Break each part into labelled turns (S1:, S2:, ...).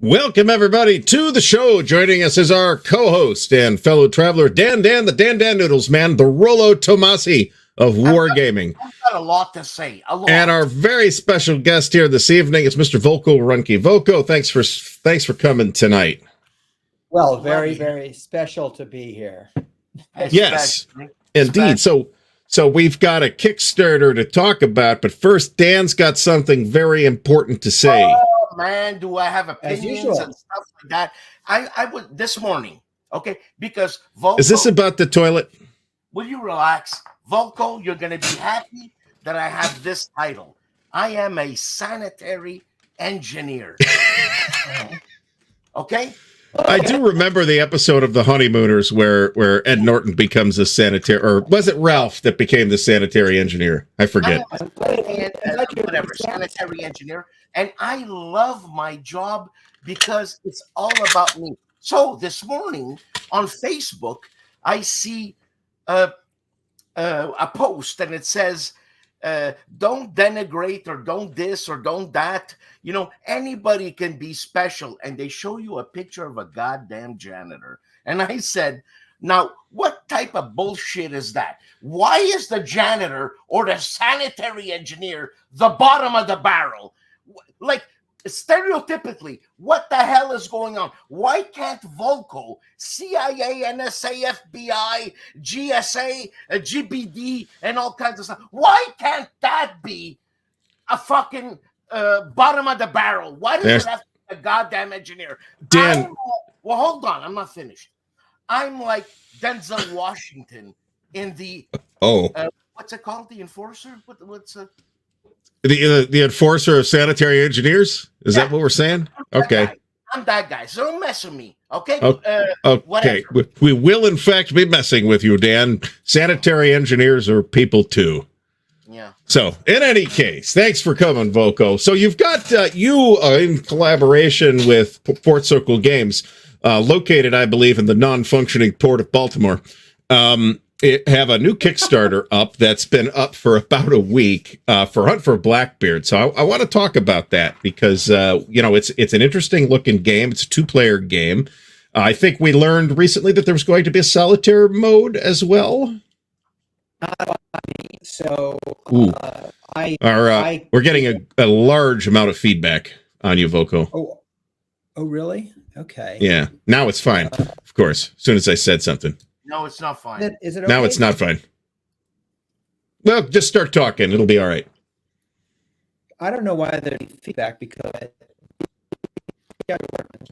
S1: Welcome, everybody, to the show. Joining us is our co-host and fellow traveler, Dan, the Dan Noodles Man, the Rollo Tomasi of Wargaming.
S2: I've got a lot to say.
S1: And our very special guest here this evening is Mr. Volko Ruhnke. Volko, thanks for coming tonight.
S3: Well, very special to be here.
S1: Yes, indeed. So we've got a Kickstarter to talk about, but first, Dan's got something very important to say.
S2: Oh, man, do I have opinions and stuff like that? I would this morning, okay? Because Volko,
S1: is this about the toilet?
S2: Will you relax? Volko, you're going to be happy that I have this title. I am a sanitary engineer. Okay?
S1: I do remember the episode of The Honeymooners where Ed Norton becomes a sanitary, or was it Ralph that became the sanitary engineer? I forget.
S2: Whatever, sanitary engineer. And I love my job because it's all about me. So this morning on Facebook, I see a post and it says, don't denigrate or don't this or don't that. You know, anybody can be special. And they show you a picture of a goddamn janitor. And I said, now, what type of bullshit is that? Why is the janitor or the sanitary engineer the bottom of the barrel? Like, stereotypically, what the hell is going on? Why can't Volko, CIA, NSA, FBI, GSA, GBD, and all kinds of stuff, why can't that be a fucking bottom of the barrel? Why does it have to be a goddamn engineer?
S1: Dan.
S2: Well, hold on. I'm not finished. I'm like Denzel Washington in the... what's it called? The Enforcer? What's
S1: The enforcer of sanitary engineers? Is that what we're saying? Okay.
S2: I'm that guy. So don't mess with me. Okay?
S1: Okay. We will, in fact, be messing with you, Dan. Sanitary engineers are people, too.
S2: Yeah.
S1: So, in any case, thanks for coming, Volko. So, you've got you in collaboration with Fort Circle Games, located, I believe, in the non-functioning port of Baltimore. Have a new Kickstarter up that's been up for about a week for Hunt for Blackbeard. So I want to talk about that because it's an interesting looking game. It's a 2-player game. I think we learned recently that there was going to be a solitaire mode as well.
S3: So
S1: we're getting a large amount of feedback on you, Volko.
S3: Oh, really? Okay.
S1: Yeah. Now it's fine. Of course. As soon as I said something.
S2: No, it's not fine.
S3: Is it okay?
S1: Now it's not fine. Well, just start talking. It'll be all right.
S3: I don't know why there's feedback because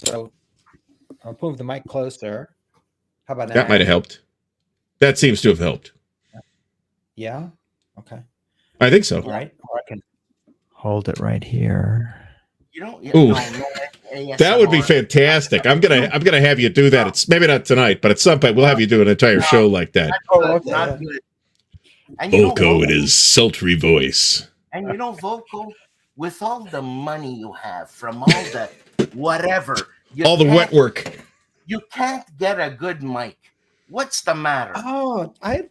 S3: so I'll move the mic closer. How about now?
S1: That might have helped. That seems to have helped.
S3: Yeah. Okay.
S1: I think so.
S3: All right. Or I can hold it right here.
S2: You don't.
S1: Ooh. That would be fantastic. I'm gonna have you do that. It's maybe not tonight, but at some point we'll have you do an entire show like that.
S2: Not good. And
S1: Volko in his sultry voice.
S2: And Volko, with all the money you have from all the whatever,
S1: all the wet work,
S2: you can't get a good mic. What's the matter?
S3: Oh, I've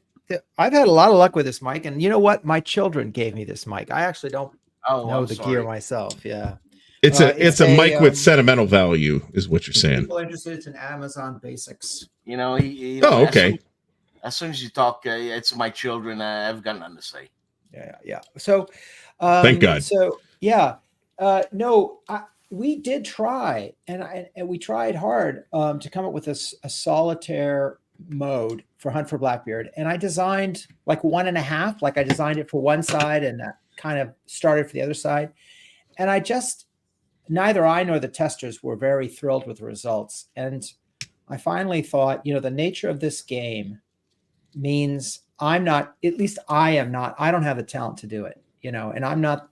S3: had a lot of luck with this mic, and you know what? My children gave me this mic. I actually don't know the gear myself. Yeah.
S1: It's a mic with sentimental value, is what you're saying.
S3: People interested, it's an Amazon Basics.
S1: Okay.
S2: As soon as you talk, it's my children. I've got nothing to say.
S3: Yeah. So,
S1: thank God.
S3: So, we did try, and we tried hard to come up with a solitaire mode for Hunt for Blackbeard, and I designed like 1.5. Like I designed it for one side, and kind of started for the other side, and neither I nor the testers were very thrilled with the results. And I finally thought, the nature of this game means I am not, I don't have the talent to do it, and I'm not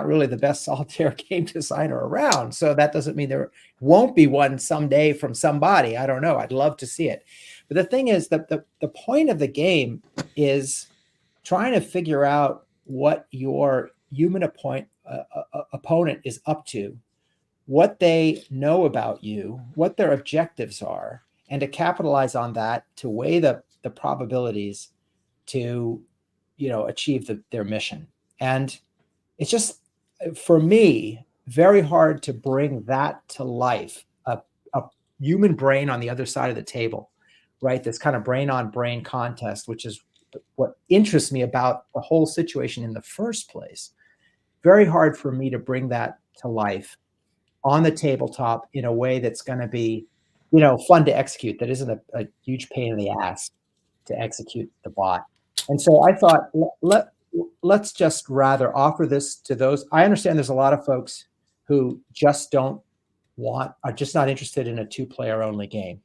S3: really the best solitaire game designer around. So that doesn't mean there won't be one someday from somebody. I don't know. I'd love to see it. But the thing is that the point of the game is trying to figure out what your human opponent is up to, what they know about you, what their objectives are, and to capitalize on that to weigh the probabilities to achieve their mission. And it's just, for me, very hard to bring that to life, a human brain on the other side of the table, right? This kind of brain on brain contest, which is what interests me about the whole situation in the first place. Very hard for me to bring that to life on the tabletop in a way that's going to be, fun to execute, that isn't a huge pain in the ass to execute the bot. And so I thought, let's just rather offer this to those. I understand there's a lot of folks who just are just not interested in a 2-player only game.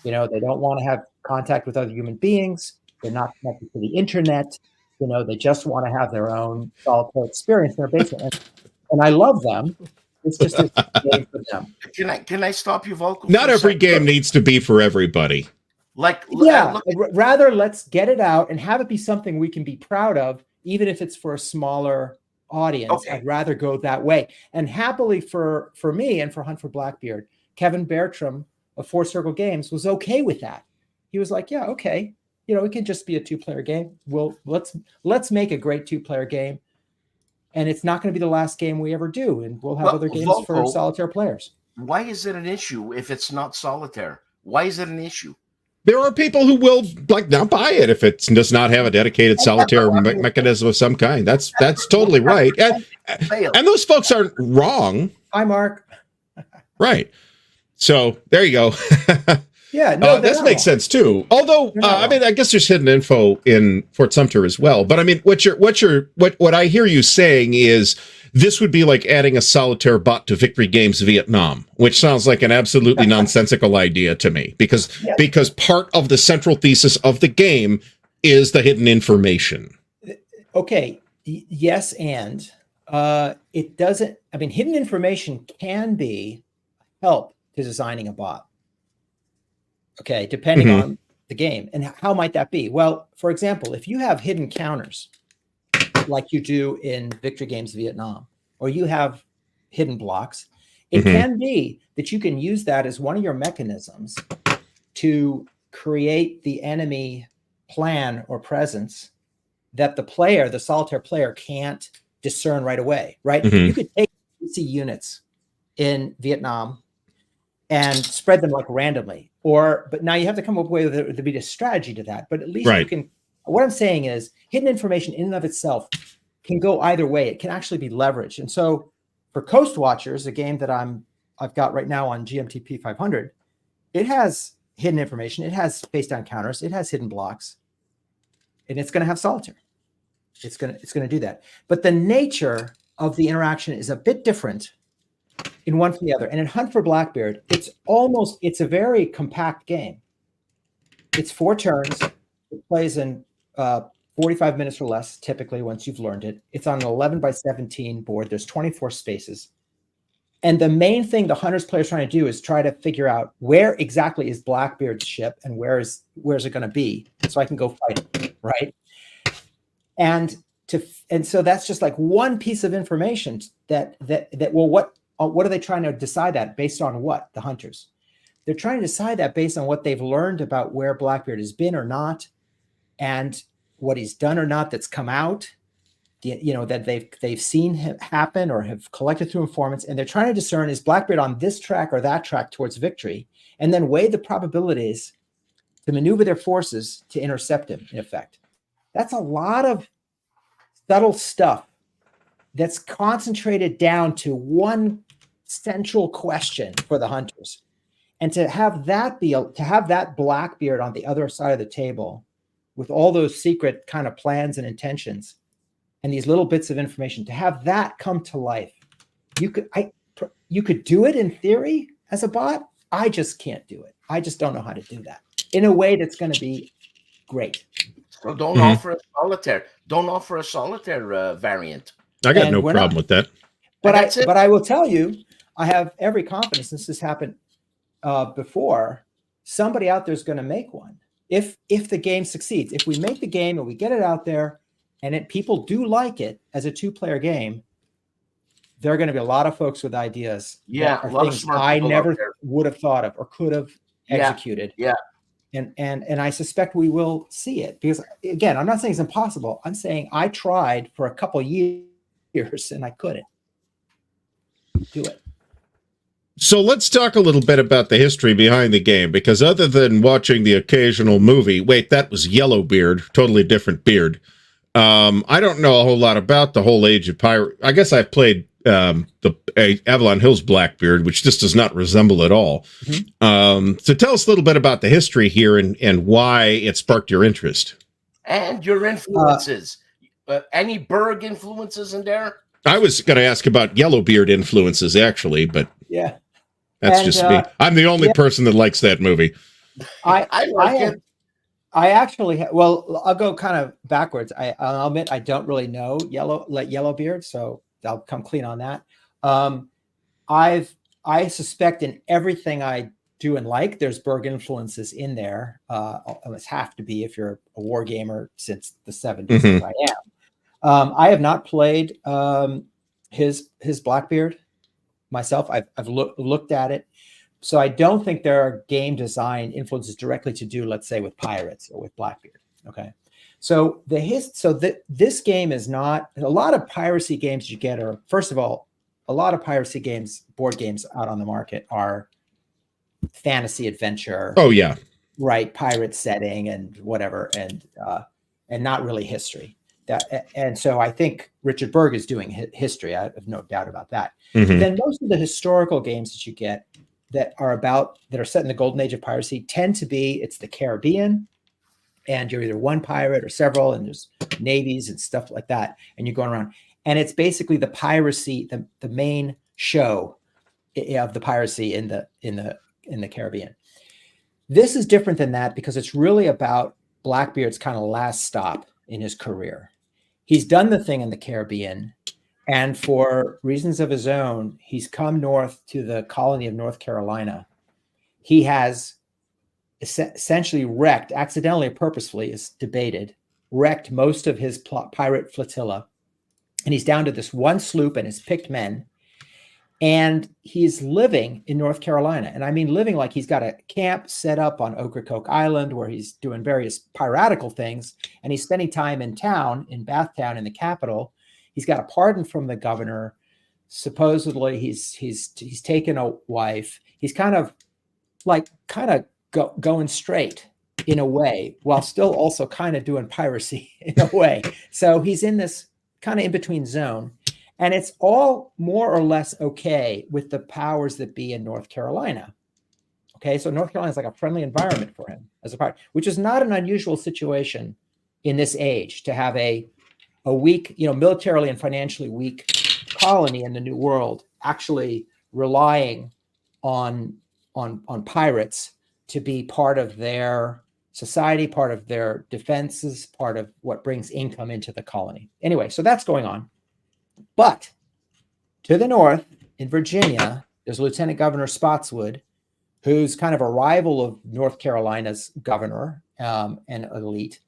S3: They don't want to have contact with other human beings. They're not connected to the internet. They just want to have their own solitary experience in their basement. And I love them. It's just a game for them.
S2: Can I stop you, Volko?
S1: Not every game needs to be for everybody.
S3: Rather let's get it out and have it be something we can be proud of, even if it's for a smaller audience. Okay. I'd rather go that way. And happily for me and for Hunt for Blackbeard, Kevin Bertram of Four Circle Games was okay with that. He was like, yeah, okay. It can just be a 2-player game. Let's make a great 2-player game. And it's not going to be the last game we ever do. And we'll have other games Volko, for solitaire players.
S2: Why is it an issue if it's not solitaire? Why is it an issue?
S1: There are people who will not buy it if it does not have a dedicated solitaire mechanism of some kind. That's totally right. And those folks aren't wrong.
S3: Hi, Mark.
S1: Right. So there you go.
S3: Yeah, no,
S1: that makes sense too. Although, I guess there's hidden info in Fort Sumter as well. But I mean, what I hear you saying is this would be like adding a solitaire bot to Victory Games Vietnam, which sounds like an absolutely nonsensical idea to me, because part of the central thesis of the game is the hidden information.
S3: Okay, yes, and it doesn't. I mean, hidden information can be help to designing a bot. Okay, depending on the game. And how might that be? Well, for example, if you have hidden counters like you do in Victory Games Vietnam, or you have hidden blocks, it can be that you can use that as one of your mechanisms to create the enemy plan or presence that the solitaire player can't discern right away, right? You could take units in Vietnam and spread them like randomly. But now you have to come up with there be a strategy to that. But at least you can. What I'm saying is, hidden information in and of itself can go either way. It can actually be leveraged. And so, for Coast Watchers, a game that I've got right now on GMTP 500, it has hidden information. It has face down counters. It has hidden blocks, and it's going to have solitaire. It's going to do that. But the nature of the interaction is a bit different in one from the other. And in Hunt for Blackbeard, it's a very compact game. It's 4 turns. It plays in 45 minutes or less, typically, once you've learned it. It's on an 11 by 17 board. There's 24 spaces. And the main thing the Hunters player is trying to do is try to figure out where exactly is Blackbeard's ship and where's it going to be, so I can go fight it, right? And so that's just like one piece of information what are they trying to decide that based on what? The Hunters. They're trying to decide that based on what they've learned about where Blackbeard has been or not, and what he's done or not that's come out, that they've seen happen or have collected through informants, and they're trying to discern, is Blackbeard on this track or that track towards victory, and then weigh the probabilities to maneuver their forces to intercept him, in effect. That's a lot of subtle stuff that's concentrated down to one central question for the Hunters. And to have that Blackbeard on the other side of the table with all those secret kind of plans and intentions and these little bits of information, to have that come to life, you could do it in theory as a bot. I just can't do it. I just don't know how to do that in a way that's going to be great.
S2: So don't offer a solitaire. Don't offer a solitaire variant.
S1: I got no problem with that.
S3: But I will tell you, I have every confidence, this has happened before, somebody out there is going to make one. If the game succeeds, if we make the game and we get it out there and people do like it as a 2-player game, there are going to be a lot of folks with ideas.
S2: Yeah,
S3: a lot things I never would have thought of or could have executed.
S2: Yeah.
S3: And I suspect we will see it, because again, I'm not saying it's impossible. I'm saying I tried for a couple years and I couldn't. do it.
S1: So let's talk a little bit about the history behind the game, because other than watching the occasional movie, wait, that was Yellowbeard, totally different beard. I don't know a whole lot about the whole Age of Pirate. I guess I've played Avalon Hill's Blackbeard, which just does not resemble at all. Mm-hmm. So tell us a little bit about the history here and why it sparked your interest.
S2: And your influences. Any Berg influences in there?
S1: I was going to ask about Yellowbeard influences, actually, but
S3: yeah,
S1: that's just me. I'm the only person that likes that movie.
S2: I like it.
S3: I actually, well, I'll go kind of backwards. I'll admit I don't really know Yellowbeard, so I'll come clean on that. I suspect in everything I do and like, there's Berg influences in there. Almost have to be if you're a war gamer since the 70s, mm-hmm. as I am. I have not played his Blackbeard myself. I've looked at it. So I don't think there are game design influences directly to do, let's say, with Pirates or with Blackbeard. Okay, so this game is not a lot of piracy games you get are, first of all, a lot of piracy games, board games out on the market are fantasy adventure.
S1: Oh yeah,
S3: right, pirate setting and whatever, and not really history. And so I think Richard Berg is doing history. I have no doubt about that. Mm-hmm. Then most of the historical games that you get that are set in the golden age of piracy tend to be, it's the Caribbean, and you're either one pirate or several, and there's navies and stuff like that, and you're going around, and it's basically the piracy, the main show of the piracy in the Caribbean. This is different than that because it's really about Blackbeard's kind of last stop in his career. He's done the thing in the Caribbean, and for reasons of his own, he's come north to the colony of North Carolina. He has essentially wrecked, accidentally or purposefully, is debated, wrecked most of his pirate flotilla. And he's down to this one sloop and his picked men. And he's living in North Carolina. And I mean living like he's got a camp set up on Ocracoke Island where he's doing various piratical things. And he's spending time in town, in Bathtown, in the capital. He's got a pardon from the governor. Supposedly he's taken a wife. He's kind of going straight in a way, while still also kind of doing piracy in a way. So he's in this kind of in-between zone. And it's all more or less okay with the powers that be in North Carolina. Okay, so North Carolina is like a friendly environment for him as a pirate, which is not an unusual situation in this age to have a weak, militarily and financially weak colony in the New World actually relying on pirates to be part of their society, part of their defenses, part of what brings income into the colony. Anyway, so that's going on. But to the north, in Virginia, there's Lieutenant Governor Spotswood, who's kind of a rival of North Carolina's governor and elite,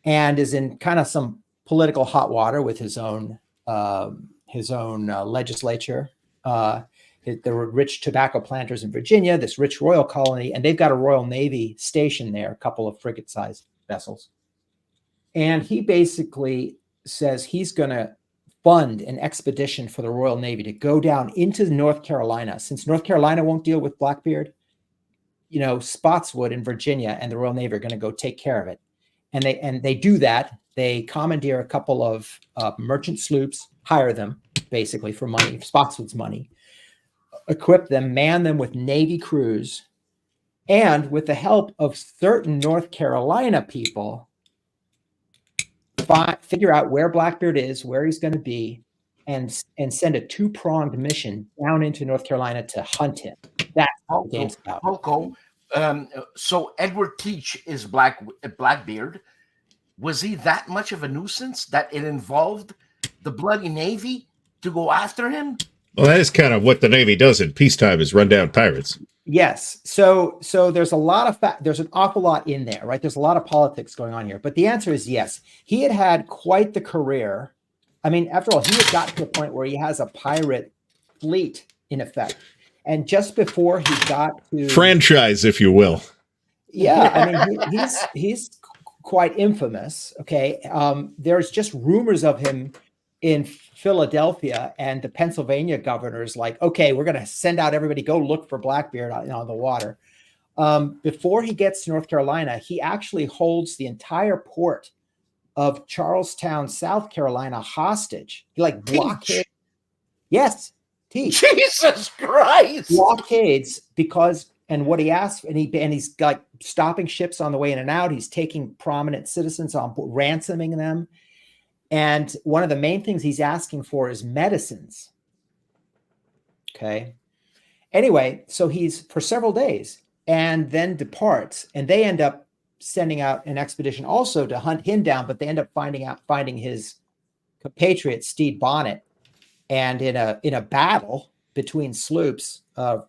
S3: and is in kind of some political hot water with his own legislature. The rich tobacco planters in Virginia, this rich royal colony, and they've got a Royal Navy station there, a couple of frigate-sized vessels. And he basically says he's going to fund an expedition for the Royal Navy to go down into North Carolina. Since North Carolina won't deal with Blackbeard, Spotswood in Virginia and the Royal Navy are going to go take care of it. And they do that. They commandeer a couple of merchant sloops, hire them basically for money, Spotswood's money, equip them, man them with Navy crews, and with the help of certain North Carolina people, figure out where Blackbeard is, where he's going to be, and send a two-pronged mission down into North Carolina to hunt him. That's what the game's about.
S2: Volko, so Edward Teach is Blackbeard. Was he that much of a nuisance that it involved the bloody Navy to go after him?
S1: Well, that is kind of what the Navy does in peacetime, is run down pirates.
S3: Yes. So there's a lot of there's an awful lot in there, right? There's a lot of politics going on here. But the answer is yes. He had quite the career. I mean, after all, he had gotten to a point where he has a pirate fleet in effect. And just before he got to
S1: franchise, if you will.
S3: Yeah, I mean, he's quite infamous. Okay, there's just rumors of him in Philadelphia, and the Pennsylvania governor's like, okay, we're going to send out everybody, go look for Blackbeard on the water. Before he gets to North Carolina, he actually holds the entire port of Charlestown, South Carolina hostage. He like blockades. Yes,
S2: Jesus Christ.
S3: Blockades because, and what he asked, and he's like stopping ships on the way in and out. He's taking prominent citizens on board, ransoming them. And one of the main things he's asking for is medicines. Okay. Anyway, so he's for several days and then departs, and they end up sending out an expedition also to hunt him down, but they end up finding his compatriot Stede Bonnet, and in a battle between sloops,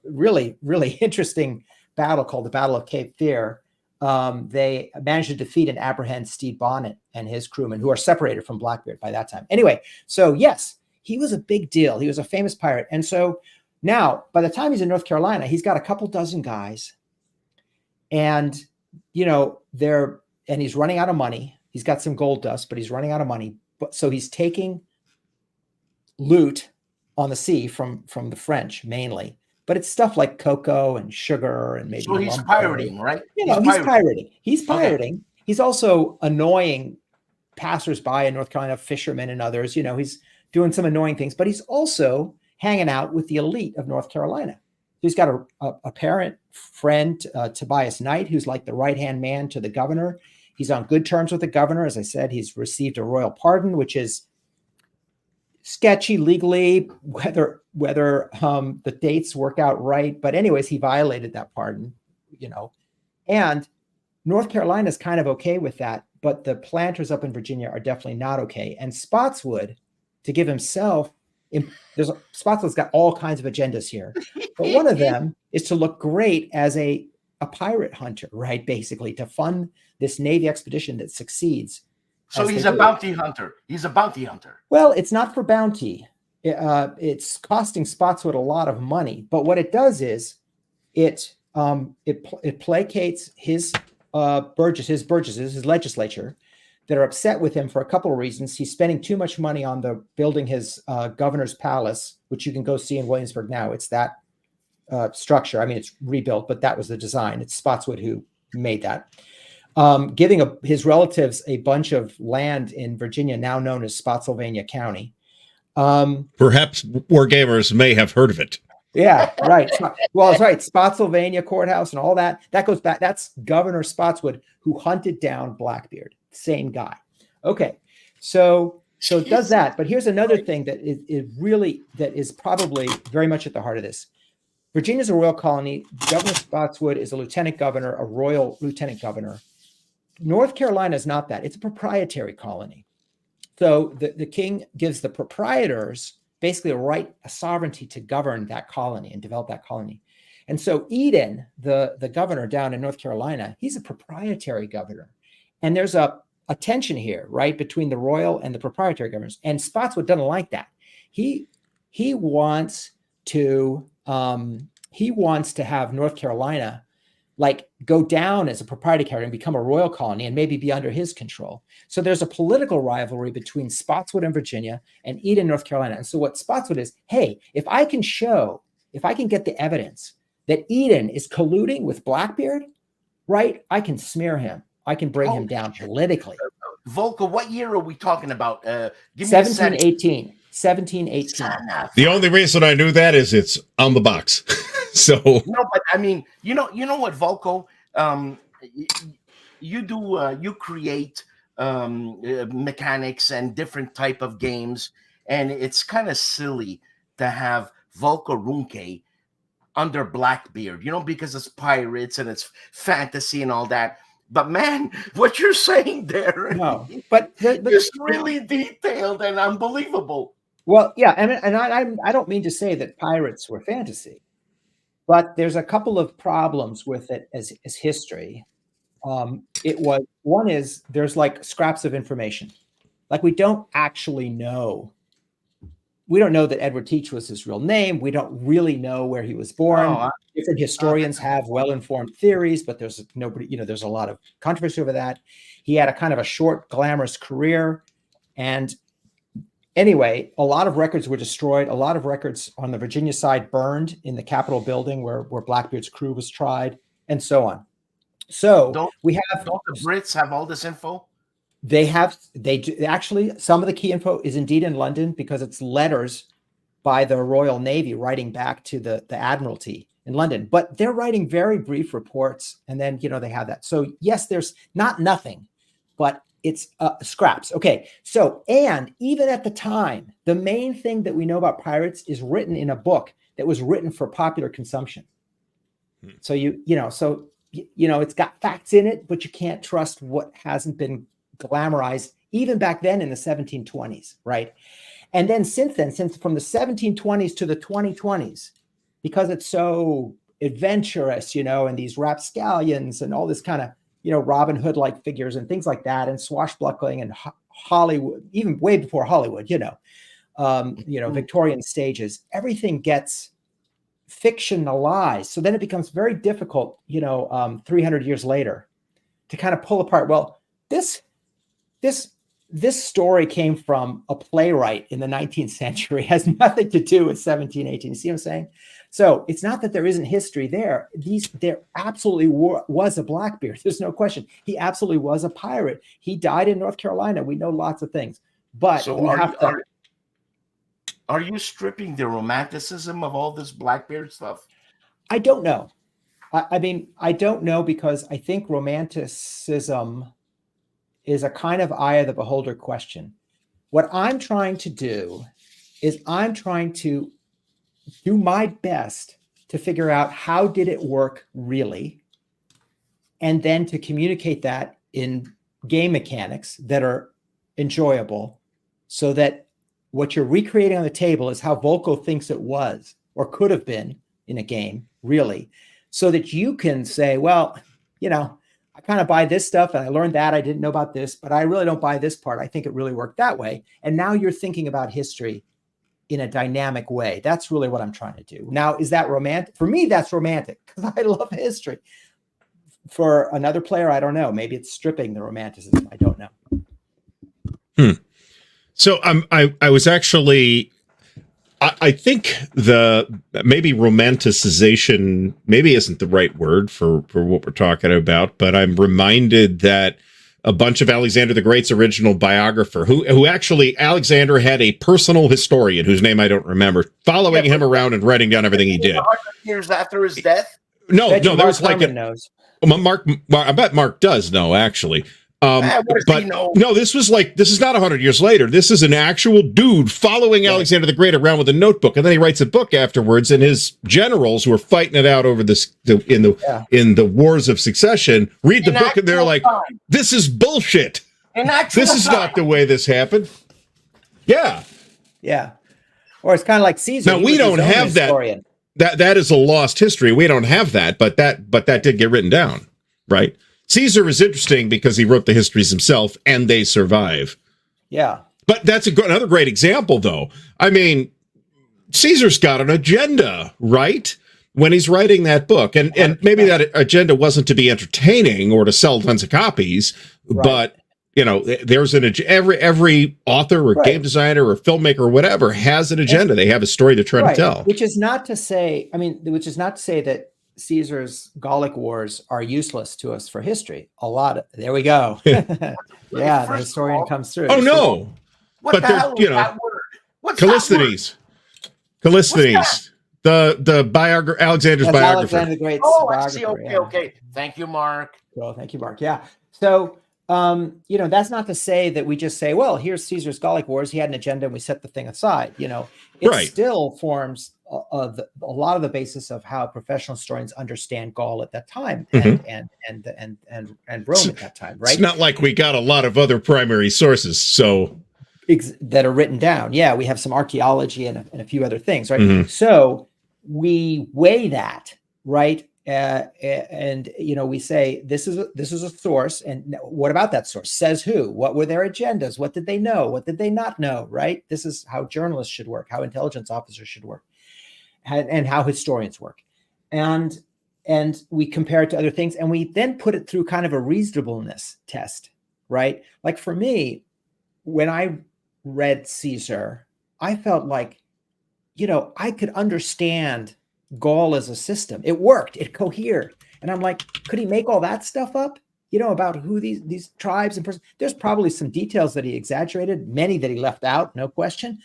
S3: really interesting battle called the Battle of Cape Fear, they managed to defeat and apprehend Stede Bonnet and his crewmen, who are separated from Blackbeard by that time. Anyway, so yes, he was a big deal. He was a famous pirate, and so now by the time he's in North Carolina, he's got a couple dozen guys, and he's running out of money. He's got some gold dust, but he's running out of money. But so he's taking loot on the sea from the French mainly, but it's stuff like cocoa and sugar and maybe.
S2: So he's pirating, right?
S3: He's pirating. He's pirating. Okay. He's also annoying passersby in North Carolina, fishermen and others. He's doing some annoying things, but he's also hanging out with the elite of North Carolina. He's got a parent friend, Tobias Knight, who's like the right-hand man to the governor. He's on good terms with the governor. As I said, he's received a royal pardon, which is sketchy legally, whether the dates work out right. But anyways, he violated that pardon, and North Carolina is kind of okay with that. But the planters up in Virginia are definitely not okay. And Spotswood, to give himself, Spotswood's got all kinds of agendas here, but one of them is to look great as a pirate hunter, right? Basically, to fund this Navy expedition that succeeds.
S2: So he's a bounty hunter. He's a bounty hunter.
S3: Well, it's not for bounty. It's costing Spotswood a lot of money, but what it does is it placates his his legislature, that are upset with him for a couple of reasons. He's spending too much money on building his governor's palace, which you can go see in Williamsburg now. It's that structure. I mean, it's rebuilt, but that was the design. It's Spotswood who made that. Giving his relatives a bunch of land in Virginia, now known as Spotsylvania County.
S1: Perhaps war gamers may have heard of it.
S3: Yeah, right. Well, that's right. Spotsylvania Courthouse and all that. That goes back. That's Governor Spotswood who hunted down Blackbeard. Same guy. Okay, so it does that. But here's another thing that is probably very much at the heart of this. Virginia is a royal colony. Governor Spotswood is a lieutenant governor, a royal lieutenant governor. North Carolina is not that. It's a proprietary colony. So the king gives the proprietors basically a sovereignty to govern that colony and develop that colony. And so Eden, the governor down in North Carolina, he's a proprietary governor. And there's a tension here, right, between the royal and the proprietary governors. And Spotswood doesn't like that. He wants to have North Carolina like go down as a proprietary and become a royal colony and maybe be under his control. So there's a political rivalry between Spotswood and Virginia and Eden, North Carolina. And so what Spotswood is, hey, if I can get the evidence that Eden is colluding with Blackbeard, right, I can smear him. I can bring him down politically.
S2: Volko, what year are we talking about? Give me
S3: 1718. 1718.
S1: The only reason I knew that is it's on the box. So
S2: no, but I mean, you know what, Volko, you create mechanics and different type of games, and it's kind of silly to have Volko Ruhnke under Blackbeard, because it's pirates and it's fantasy and all that. But man, what you're saying there,
S3: it's
S2: really detailed and unbelievable.
S3: Well, yeah, and I don't mean to say that pirates were fantasy, but there's a couple of problems with it as history. One is there's like scraps of information, like we don't actually know. We don't know that Edward Teach was his real name. We don't really know where he was born. Different historians have well-informed theories, but there's there's a lot of controversy over that. He had a kind of a short, glamorous career. And anyway, a lot of records were destroyed. A lot of records on the Virginia side burned in the Capitol building where Blackbeard's crew was tried, and so on. So
S2: Don't the Brits have all this info?
S3: They do, actually, some of the key info is indeed in London because it's letters by the Royal Navy writing back to the Admiralty in London, but they're writing very brief reports, and then they have that. So yes, there's not nothing, but it's scraps. Okay, so and even at the time, the main thing that we know about pirates is written in a book that was written for popular consumption. So it's got facts in it, but you can't trust what hasn't been glamorized even back then in the 1720s, right? And then since from the 1720s to the 2020s, because it's so adventurous, and these rapscallions and all this kind of, Robin Hood-like figures and things like that, and swashbuckling and Hollywood, even way before Hollywood, Victorian stages, everything gets fictionalized. So then it becomes very difficult, 300 years later to kind of pull apart. Well, this story came from a playwright in the 19th century, it has nothing to do with 1718. You see what I'm saying? So it's not that there isn't history there. There absolutely was a Blackbeard. There's no question. He absolutely was a pirate. He died in North Carolina. We know lots of things. But
S2: so are you stripping the romanticism of all this Blackbeard stuff?
S3: I don't know. I mean, I don't know, because I think romanticism is a kind of eye of the beholder question. What I'm trying to do is I'm trying to do my best to figure out how did it work really, and then to communicate that in game mechanics that are enjoyable, so that what you're recreating on the table is how Volko thinks it was or could have been in a game, really, so that you can say, well, I kind of buy this stuff and I learned that I didn't know about this, but I really don't buy this part. I think it really worked that way. And now you're thinking about history in a dynamic way. That's really what I'm trying to do. Now, is that romantic? For me, that's romantic because I love history. For another player, I don't know. Maybe it's stripping the romanticism. I don't know.
S1: So I was actually, I think maybe romanticization maybe isn't the right word for what we're talking about, but I'm reminded that a bunch of Alexander the Great's original biographer, who actually Alexander had a personal historian whose name I don't remember, following him around and writing down everything he did.
S2: 100 years after his death?
S1: No, there was like
S3: knows.
S1: Mark. I bet Mark does know, actually. But no, this is not 100 years later. This is an actual dude following Alexander the Great around with a notebook, and then he writes a book afterwards. And his generals, who are fighting it out over in the wars of succession, read the book and they're like, "This is bullshit. This is not the way this happened." Yeah.
S3: Or it's kind of like Caesar.
S1: Now we don't have that. That is a lost history. We don't have that, but that did get written down, right? Caesar is interesting because he wrote the histories himself, and they survive.
S3: Yeah.
S1: But that's another great example, though. I mean, Caesar's got an agenda, right? When he's writing that book. And maybe that agenda wasn't to be entertaining or to sell tons of copies, but, there's every author or game designer or filmmaker or whatever has an agenda. They have a story they're trying to tell.
S3: Which is not to say that Caesar's Gallic wars are useless to us for history. There we go. The historian comes through.
S1: Oh no!
S2: What the hell is that word? What's
S1: Callisthenes. Callisthenes. The biographer, Alexander's biographer.
S3: Alexander the Great's
S2: I see. Okay. Thank you, Mark.
S3: Well, thank you, Mark. Yeah. So, that's not to say that we just say, well, here's Caesar's Gallic wars. He had an agenda and we set the thing aside. It still forms a lot of the basis of how professional historians understand Gaul at that time and Rome at that time, right?
S1: It's not like we got a lot of other primary sources, so
S3: that are written down. Yeah, we have some archaeology and a few other things, right? So we weigh that, right? And we say this is a source, and what about that source? Says who? What were their agendas? What did they know? What did they not know? Right? This is how journalists should work, how intelligence officers should work, and how historians work, and we compare it to other things, and we then put it through kind of a reasonableness test, right? Like for me, when I read Caesar, I felt like, I could understand Gaul as a system. It worked. It cohered. And I'm like, could he make all that stuff up? About who these tribes and there's probably some details that he exaggerated, many that he left out, no question.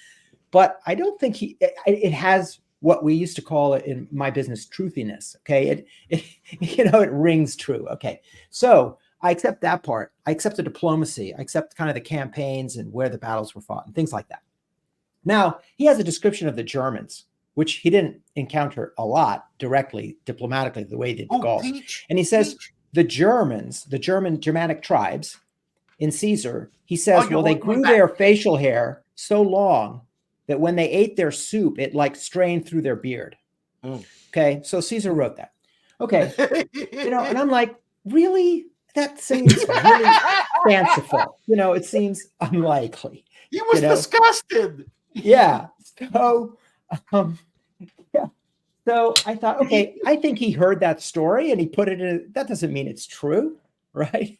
S3: But I don't think it has what we used to call it in my business, truthiness. Okay. It rings true. Okay. So I accept that part. I accept the diplomacy. I accept kind of the campaigns and where the battles were fought and things like that. Now, he has a description of the Germans, which he didn't encounter a lot directly, diplomatically, the way he did the Gauls. And he says the Germans, the Germanic tribes in Caesar, he says, they grew their facial hair so long that when they ate their soup, it like strained through their beard. Okay, so Caesar wrote that. Okay, and I'm like, really? That seems really fanciful. It seems unlikely.
S2: He was disgusted.
S3: Yeah. So, yeah. So I thought, okay, I think he heard that story and he put it in. That doesn't mean it's true, right?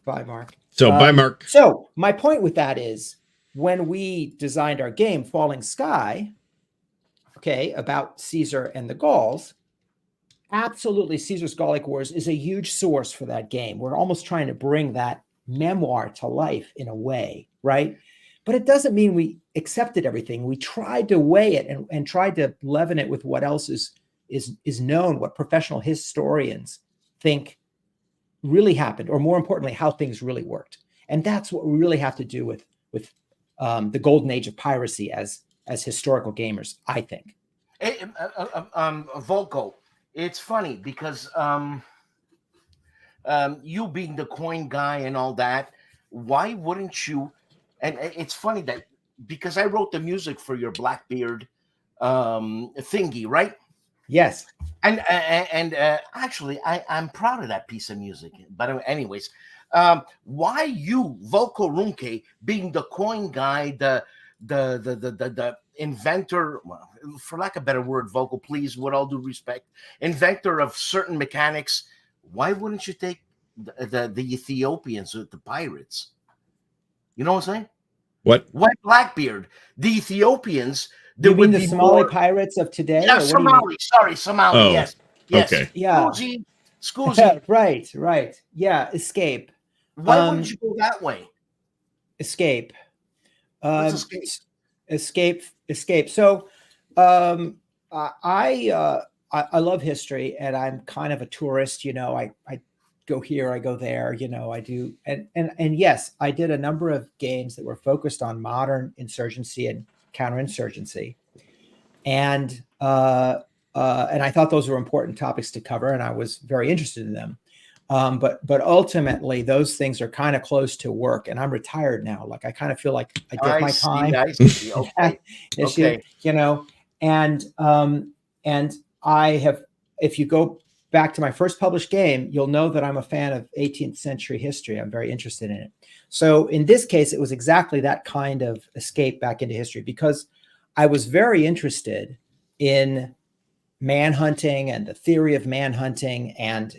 S3: Bye, Mark.
S1: Bye, Mark.
S3: So my point with that is, when we designed our game, Falling Sky, okay, about Caesar and the Gauls, absolutely Caesar's Gallic Wars is a huge source for that game. We're almost trying to bring that memoir to life in a way, right? But it doesn't mean we accepted everything. We tried to weigh it and tried to leaven it with what else is known, what professional historians think really happened, or more importantly, how things really worked. And that's what we really have to do with the golden age of piracy as historical gamers, I think.
S2: Hey, Volko, it's funny because you being the coin guy and all that, why wouldn't you? And it's funny that because I wrote the music for your Blackbeard thingy, right?
S3: Yes.
S2: And actually, I'm proud of that piece of music. But anyways, why you, Volko Ruhnke, being the coin guy, the inventor, for lack of a better word, Volko, please, with all due respect, inventor of certain mechanics, why wouldn't you take the Ethiopians or the pirates? You know what I'm saying?
S1: What?
S2: Why Blackbeard? The Ethiopians.
S3: You mean the Somali pirates of today?
S2: Yeah, Somali. Sorry, Somali.
S1: Oh,
S2: yes.
S1: Okay.
S3: Yeah.
S2: Scusi.
S3: Right. Yeah. Escape.
S2: Why wouldn't you go that way?
S3: Escape.
S2: What's
S3: Escape. So, I love history, and I'm kind of a tourist. I go here, I go there. I do, and yes, I did a number of games that were focused on modern insurgency and counterinsurgency, and I thought those were important topics to cover, and I was very interested in them. But ultimately, those things are kind of close to work, and I'm retired now. Like I kind of feel like I did my time.
S2: I see. Okay.
S3: Okay. And I have. If you go back to my first published game, you'll know that I'm a fan of 18th century history. I'm very interested in it. So in this case, it was exactly that kind of escape back into history, because I was very interested in manhunting and the theory of manhunting and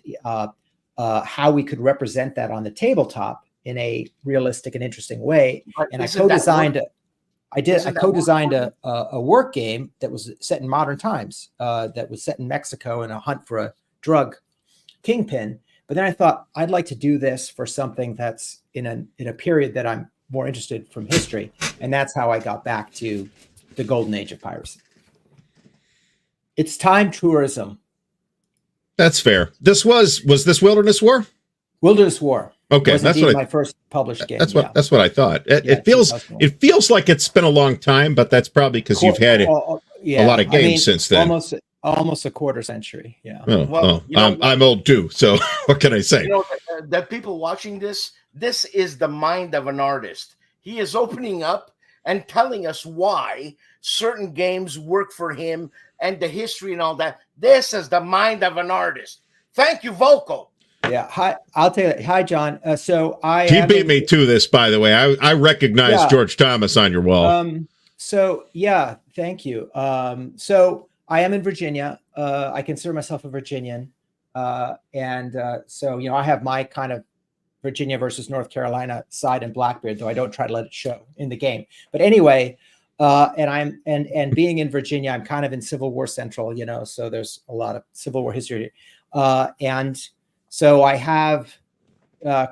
S3: how we could represent that on the tabletop in a realistic and interesting way. And I co-designed a work game that was set in modern times, that was set in Mexico in a hunt for a drug kingpin. But then I thought I'd like to do this for something that's in a period that I'm more interested from history. And that's how I got back to the golden age of piracy. It's time tourism.
S1: That's fair. Was this Wilderness War?
S3: Wilderness War.
S1: Okay,
S3: that's my first published game. That's
S1: what I thought. It feels like it's been a long time, but that's probably because you've had a lot of games since then.
S3: Almost a quarter century. Yeah.
S1: I'm old too. So what can I say?
S2: That people watching this is the mind of an artist. He is opening up and telling us why certain games work for him and the history and all that. This is the mind of an artist. Thank you, Volko.
S3: Yeah. Hi, I'll tell you. Hi, John.
S1: He beat me to this, by the way. I recognize George Thomas on your wall.
S3: Thank you. So I am in Virginia. I consider myself a Virginian. So I have my kind of Virginia versus North Carolina side in Blackbeard, though I don't try to let it show in the game. But anyway, and being in Virginia, I'm kind of in Civil War Central, so there's a lot of Civil War history. And so I have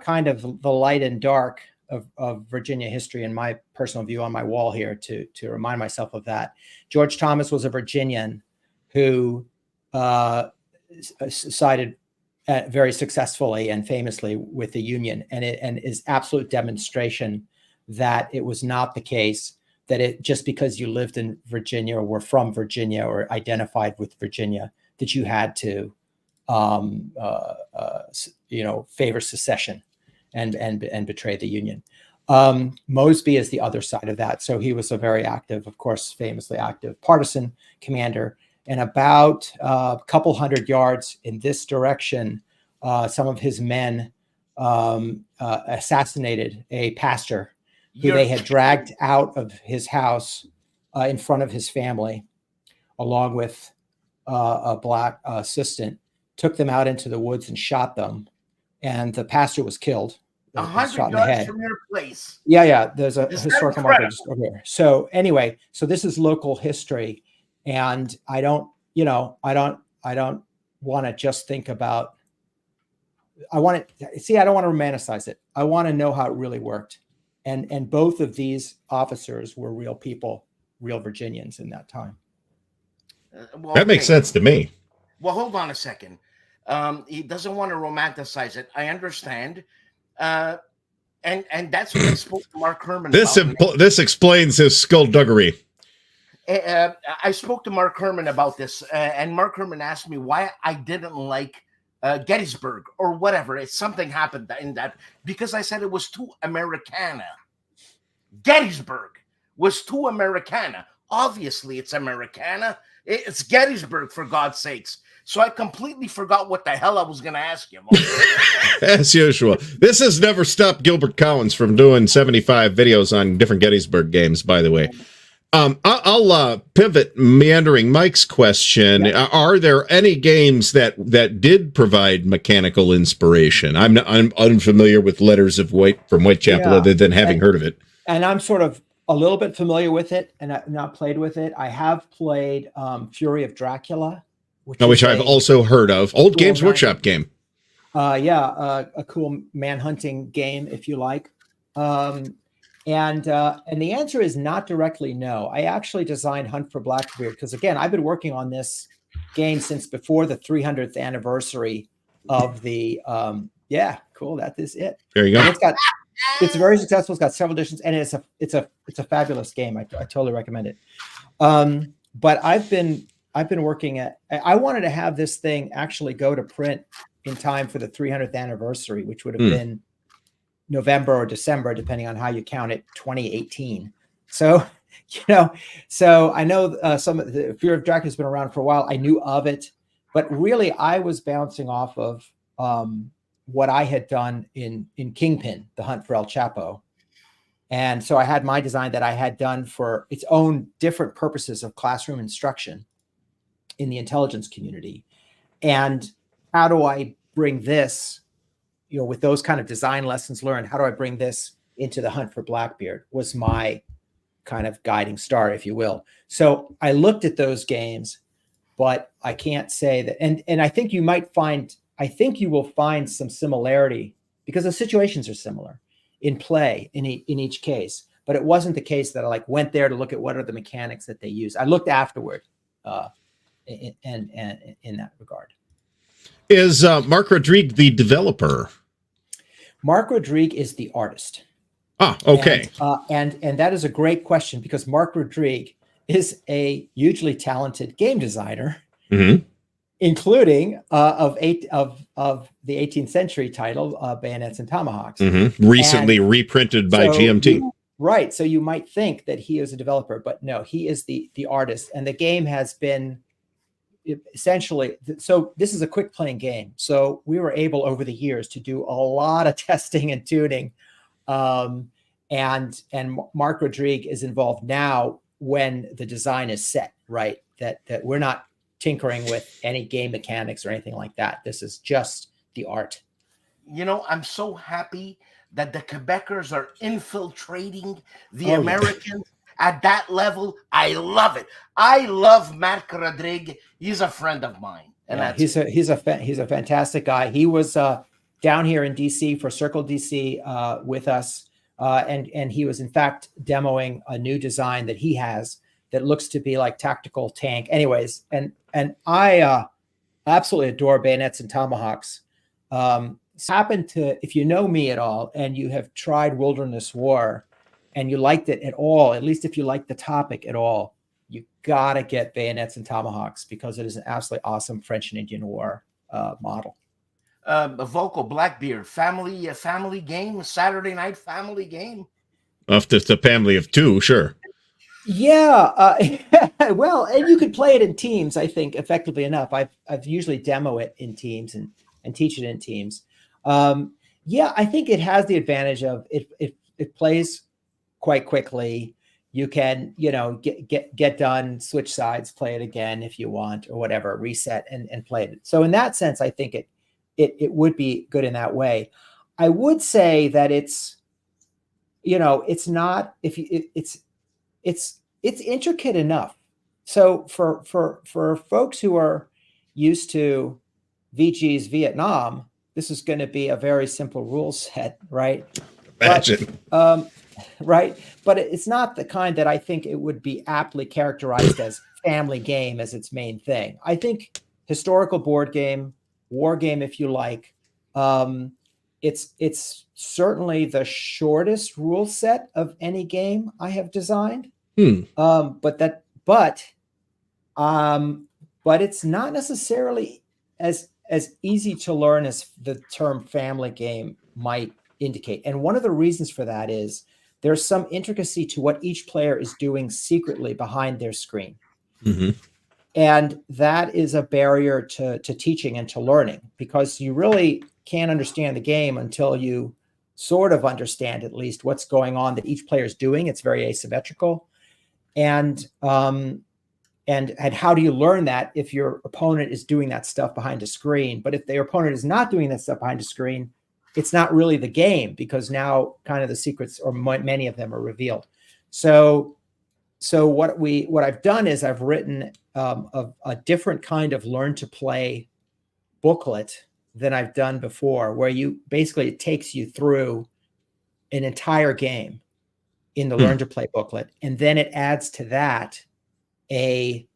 S3: kind of the light and dark of Virginia history in my personal view on my wall here to remind myself of that. George Thomas was a Virginian who sided very successfully and famously with the Union, and is absolute demonstration that it was not the case that it just because you lived in Virginia or were from Virginia or identified with Virginia that you had to favor secession and betray the Union. Mosby is the other side of that. So he was a very active, of course, famously active partisan commander. And about a couple hundred yards in this direction, some of his men assassinated a pastor who they had dragged out of his house in front of his family, along with a black assistant, took them out into the woods and shot them. And the pastor was killed.
S2: 100 yards from your place.
S3: Yeah. There's a historical marker just over here. So anyway, so this is local history. And I don't want to just think about, I don't want to romanticize it. I want to know how it really worked. And both of these officers were real people, real Virginians in that time.
S1: That makes sense to me.
S2: Well, hold on a second. He doesn't want to romanticize it. I understand. And that's what I spoke to Mark Herman about.
S1: This explains his skullduggery.
S2: I spoke to Mark Herman about this, and Mark Herman asked me why I didn't like Gettysburg or whatever. Something happened in that because I said it was too Americana. Gettysburg was too Americana. Obviously, it's Americana. It's Gettysburg, for God's sakes. So I completely forgot what the hell I was going to ask you.
S1: As usual. This has never stopped Gilbert Collins from doing 75 videos on different Gettysburg games, by the way. I'll pivot, meandering Mike's question. Yeah. Are there any games that did provide mechanical inspiration? I'm unfamiliar with Letters of White from Whitechapel, other than having heard of it.
S3: And I'm sort of a little bit familiar with it, and I've not played with it. I have played Fury of Dracula,
S1: which I've also heard of. Old cool Games Workshop game.
S3: A cool man-hunting game, if you like. And the answer is not directly no. I actually designed Hunt for Blackbeard because, again, I've been working on this game since before the 300th anniversary of the. Cool. That is it.
S1: There you go.
S3: And it's very successful. It's got several editions, and it's a fabulous game. I totally recommend it. But I've been working at. I wanted to have this thing actually go to print in time for the 300th anniversary, which would have been November or December, depending on how you count it, 2018. So, so I know some of the Fear of Dracula has been around for a while. I knew of it, but really I was bouncing off of what I had done in Kingpin, The Hunt for El Chapo. And so I had my design that I had done for its own different purposes of classroom instruction in the intelligence community. And how do I bring this, with those kind of design lessons learned, how do I bring this into the Hunt for Blackbeard was my kind of guiding star, if you will. So I looked at those games, but I can't say that. And I think you will find some similarity because the situations are similar in play in each case. But it wasn't the case that I went there to look at what are the mechanics that they use. I looked afterward in that regard.
S1: Is Mark Rodrigue the developer?
S3: Mark Rodrigue is the artist.
S1: Ah, okay.
S3: And that is a great question because Mark Rodrigue is a hugely talented game designer, including of the 18th century title, Bayonets and Tomahawks.
S1: Recently reprinted by GMT.
S3: Right. So you might think that he is a developer, but no, he is the artist. And the game has been essentially, so this is a quick playing game. So we were able over the years to do a lot of testing and tuning. And Mark Rodrigue is involved now when the design is set, right? That we're not tinkering with any game mechanics or anything like that. This is just the art.
S2: I'm so happy that the Quebecers are infiltrating the
S3: Oh, yeah.
S2: Americans at that level. I love it. I love Matt Rodrigue. He's a friend of mine, and
S3: Yeah,
S2: that's
S3: he's a fantastic guy. He was down here in DC for Circle DC with us, and he was in fact demoing a new design that he has that looks to be like tactical tank. Anyways, and I absolutely adore bayonets and tomahawks. Happen to, if you know me at all and you have tried Wilderness War and you liked it at all, at least if you like the topic at all, you gotta get bayonets and tomahawks because it is an absolutely awesome French and Indian War model.
S2: Volko Blackbeard family game, Saturday night family game.
S1: Of just a family of two, sure.
S3: Yeah, well, and you could play it in teams. I think effectively enough. I've usually demo it in teams and teach it in teams. Yeah, I think it has the advantage of it plays quite quickly. You can, get done, switch sides, play it again if you want, or whatever, reset and play it. So in that sense, I think it would be good in that way. I would say that it's not, it's intricate enough. So for folks who are used to VG's Vietnam, this is going to be a very simple rule set, right?
S1: Imagine.
S3: Right. But it's not the kind that I think it would be aptly characterized as family game as its main thing. I think historical board game, war game, if you like, it's certainly the shortest rule set of any game I have designed. But it's not necessarily as easy to learn as the term family game might indicate. And one of the reasons for that is there's some intricacy to what each player is doing secretly behind their screen.
S1: Mm-hmm.
S3: And that is a barrier to teaching and to learning, because you really can't understand the game until you sort of understand at least what's going on that each player is doing. It's very asymmetrical. And how do you learn that if your opponent is doing that stuff behind a screen? But if their opponent is not doing that stuff behind a screen, it's not really the game, because now kind of the secrets, or many of them, are revealed. So what I've done is I've written a different kind of learn to play booklet than I've done before, where it takes you through an entire game in the learn to play booklet, and then it adds to that a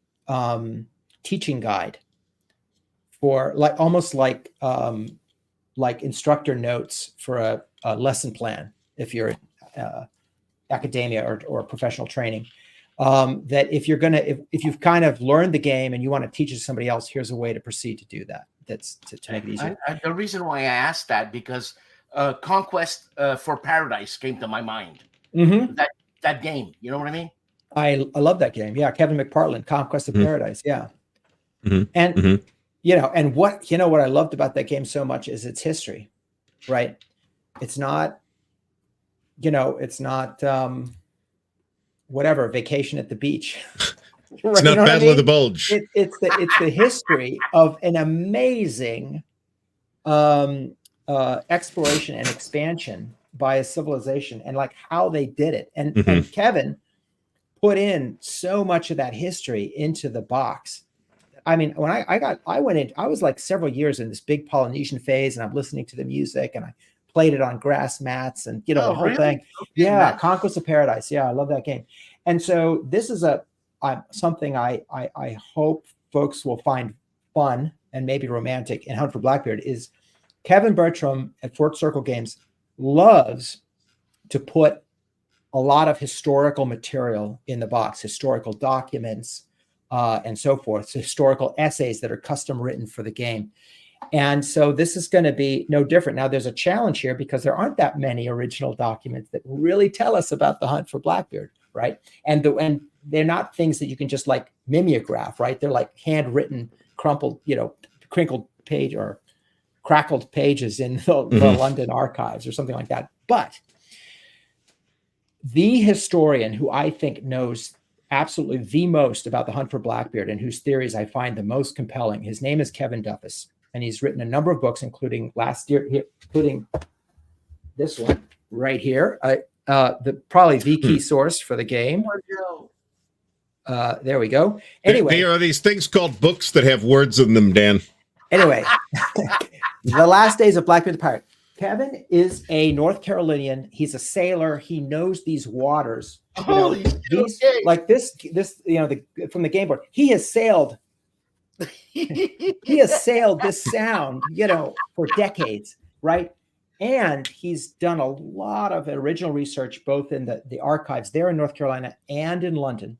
S3: teaching guide for almost like instructor notes for a lesson plan if you're in academia or professional training. That if you've kind of learned the game and you want to teach it to somebody else, here's a way to proceed to do that. That's to make it easier.
S2: The reason why I asked that, because Conquest for Paradise came to my mind.
S3: Mm-hmm.
S2: That game, you know what I mean?
S3: I love that game. Yeah, Kevin McPartland, Conquest of Paradise. Yeah, and and what I loved about that game so much is its history, right? It's not, whatever, Vacation at the Beach.
S1: It's not Battle of the Bulge.
S3: It's the history of an amazing exploration and expansion by a civilization, and like how they did it. And Kevin put in so much of that history into the box. I mean, when I went in, I was like several years in this big Polynesian phase, and I'm listening to the music, and I played it on grass mats and the whole thing. Okay, yeah, man. Conquest of Paradise. Yeah, I love that game. And so this is something I hope folks will find fun and maybe romantic in Hunt for Blackbeard. Is Kevin Bertram at Fort Circle Games loves to put a lot of historical material in the box, historical documents and so forth, so historical essays that are custom written for the game. And so this is going to be no different. Now, there's a challenge here because there aren't that many original documents that really tell us about the Hunt for Blackbeard, right? And they're not things that you can just like mimeograph, right? They're like handwritten, crumpled, crinkled page or crackled pages in the London archives or something like that. But the historian who I think knows absolutely the most about the Hunt for Blackbeard and whose theories I find the most compelling, his name is Kevin Duffus. and he's written a number of books, including last year, including this one right here. Probably the key source for the game. There we go. Anyway,
S1: there are these things called books that have words in them, Dan.
S3: Anyway, The Last Days of Blackbeard the Pirate. Kevin is a North Carolinian. He's a sailor. He knows these waters. Like this, from the game board. He has sailed. He has sailed this sound, for decades, right? And he's done a lot of original research, both in the archives there in North Carolina and in London,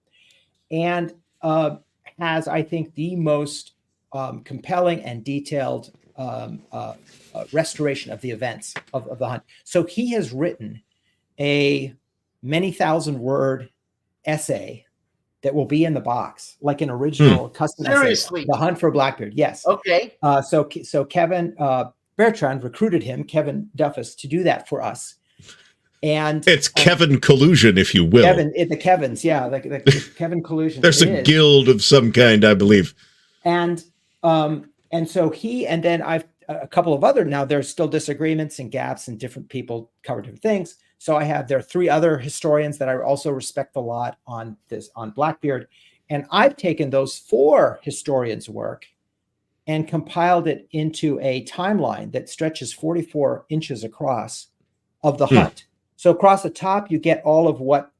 S3: and has, I think, the most compelling and detailed restoration of the events of the hunt. So he has written a many thousand word essay that will be in the box, like an original custom
S2: Seriously?
S3: essay. The Hunt for Blackbeard. Yes.
S2: Okay.
S3: So Kevin Bertrand recruited him, Kevin Duffus, to do that for us. And
S1: it's Kevin collusion, if you will.
S3: The Kevins, yeah, the Kevin collusion.
S1: There's a guild of some kind, I believe.
S3: And so he, and then I've a couple of other, now there's still disagreements and gaps and different people cover different things. So there are 3 other historians that I also respect a lot on Blackbeard. And I've taken those 4 historians' work and compiled it into a timeline that stretches 44 inches across of the hunt. So across the top, you get all of what,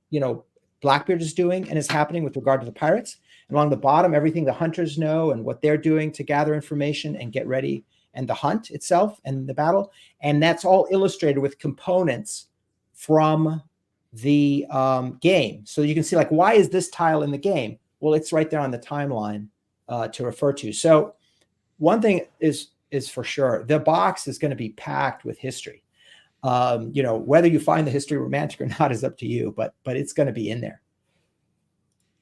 S3: Blackbeard is doing and is happening with regard to the pirates. And along the bottom, everything the hunters know and what they're doing to gather information and get ready, and the hunt itself and the battle. And that's all illustrated with components from the game. So you can see, like, why is this tile in the game? Well, it's right there on the timeline to refer to. So one thing is for sure, the box is going to be packed with history. Whether you find the history romantic or not is up to you, but it's going to be in there.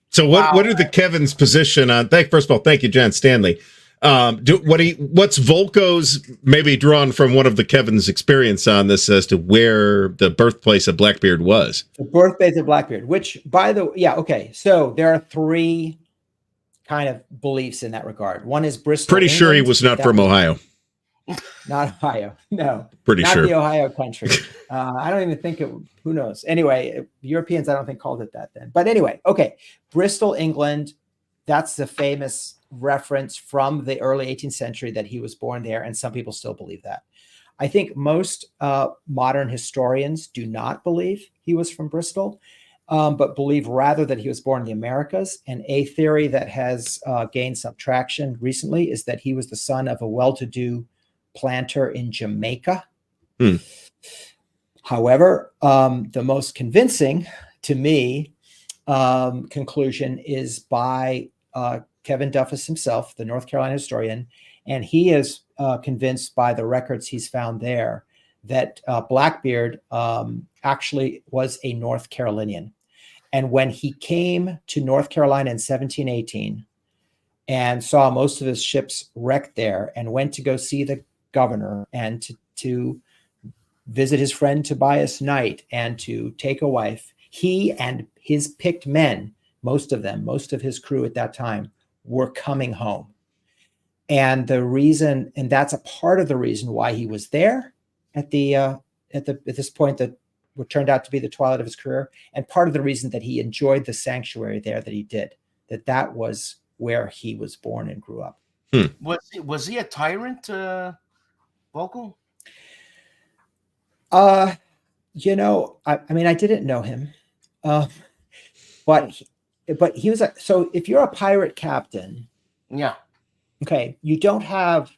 S1: So what are the Kevin's position on? First of all, thank you, John Stanley. What's Volko's, maybe drawn from one of the Kevin's experience on this, as to where the birthplace of Blackbeard was?
S3: The birthplace of Blackbeard, which, okay. So there are 3 kind of beliefs in that regard. One is Bristol.
S1: Pretty England. Sure he was not from Ohio.
S3: Not Ohio. No.
S1: Pretty sure.
S3: Not the Ohio country. I don't even think who knows? Anyway, Europeans, I don't think, called it that then. But anyway, okay. Bristol, England. That's the famous reference from the early 18th century that he was born there. And some people still believe that. I think most modern historians do not believe he was from Bristol, but believe rather that he was born in the Americas. And a theory that has gained some traction recently is that he was the son of a well-to-do planter in Jamaica. However, the most convincing to me conclusion is by Kevin Duffus himself, the North Carolina historian, and he is convinced by the records he's found there that Blackbeard actually was a North Carolinian. And when he came to North Carolina in 1718 and saw most of his ships wrecked there and went to go see the governor and to visit his friend Tobias Knight and to take a wife, he and his picked men, most of his crew at that time, were coming home. And that's a part of the reason why he was there at this point that what turned out to be the twilight of his career, and part of the reason that he enjoyed the sanctuary there that he did, that was where he was born and grew up.
S2: Was he a tyrant, Volko?
S3: I didn't know him, but he was so if you're a pirate captain,
S2: yeah,
S3: okay, you don't have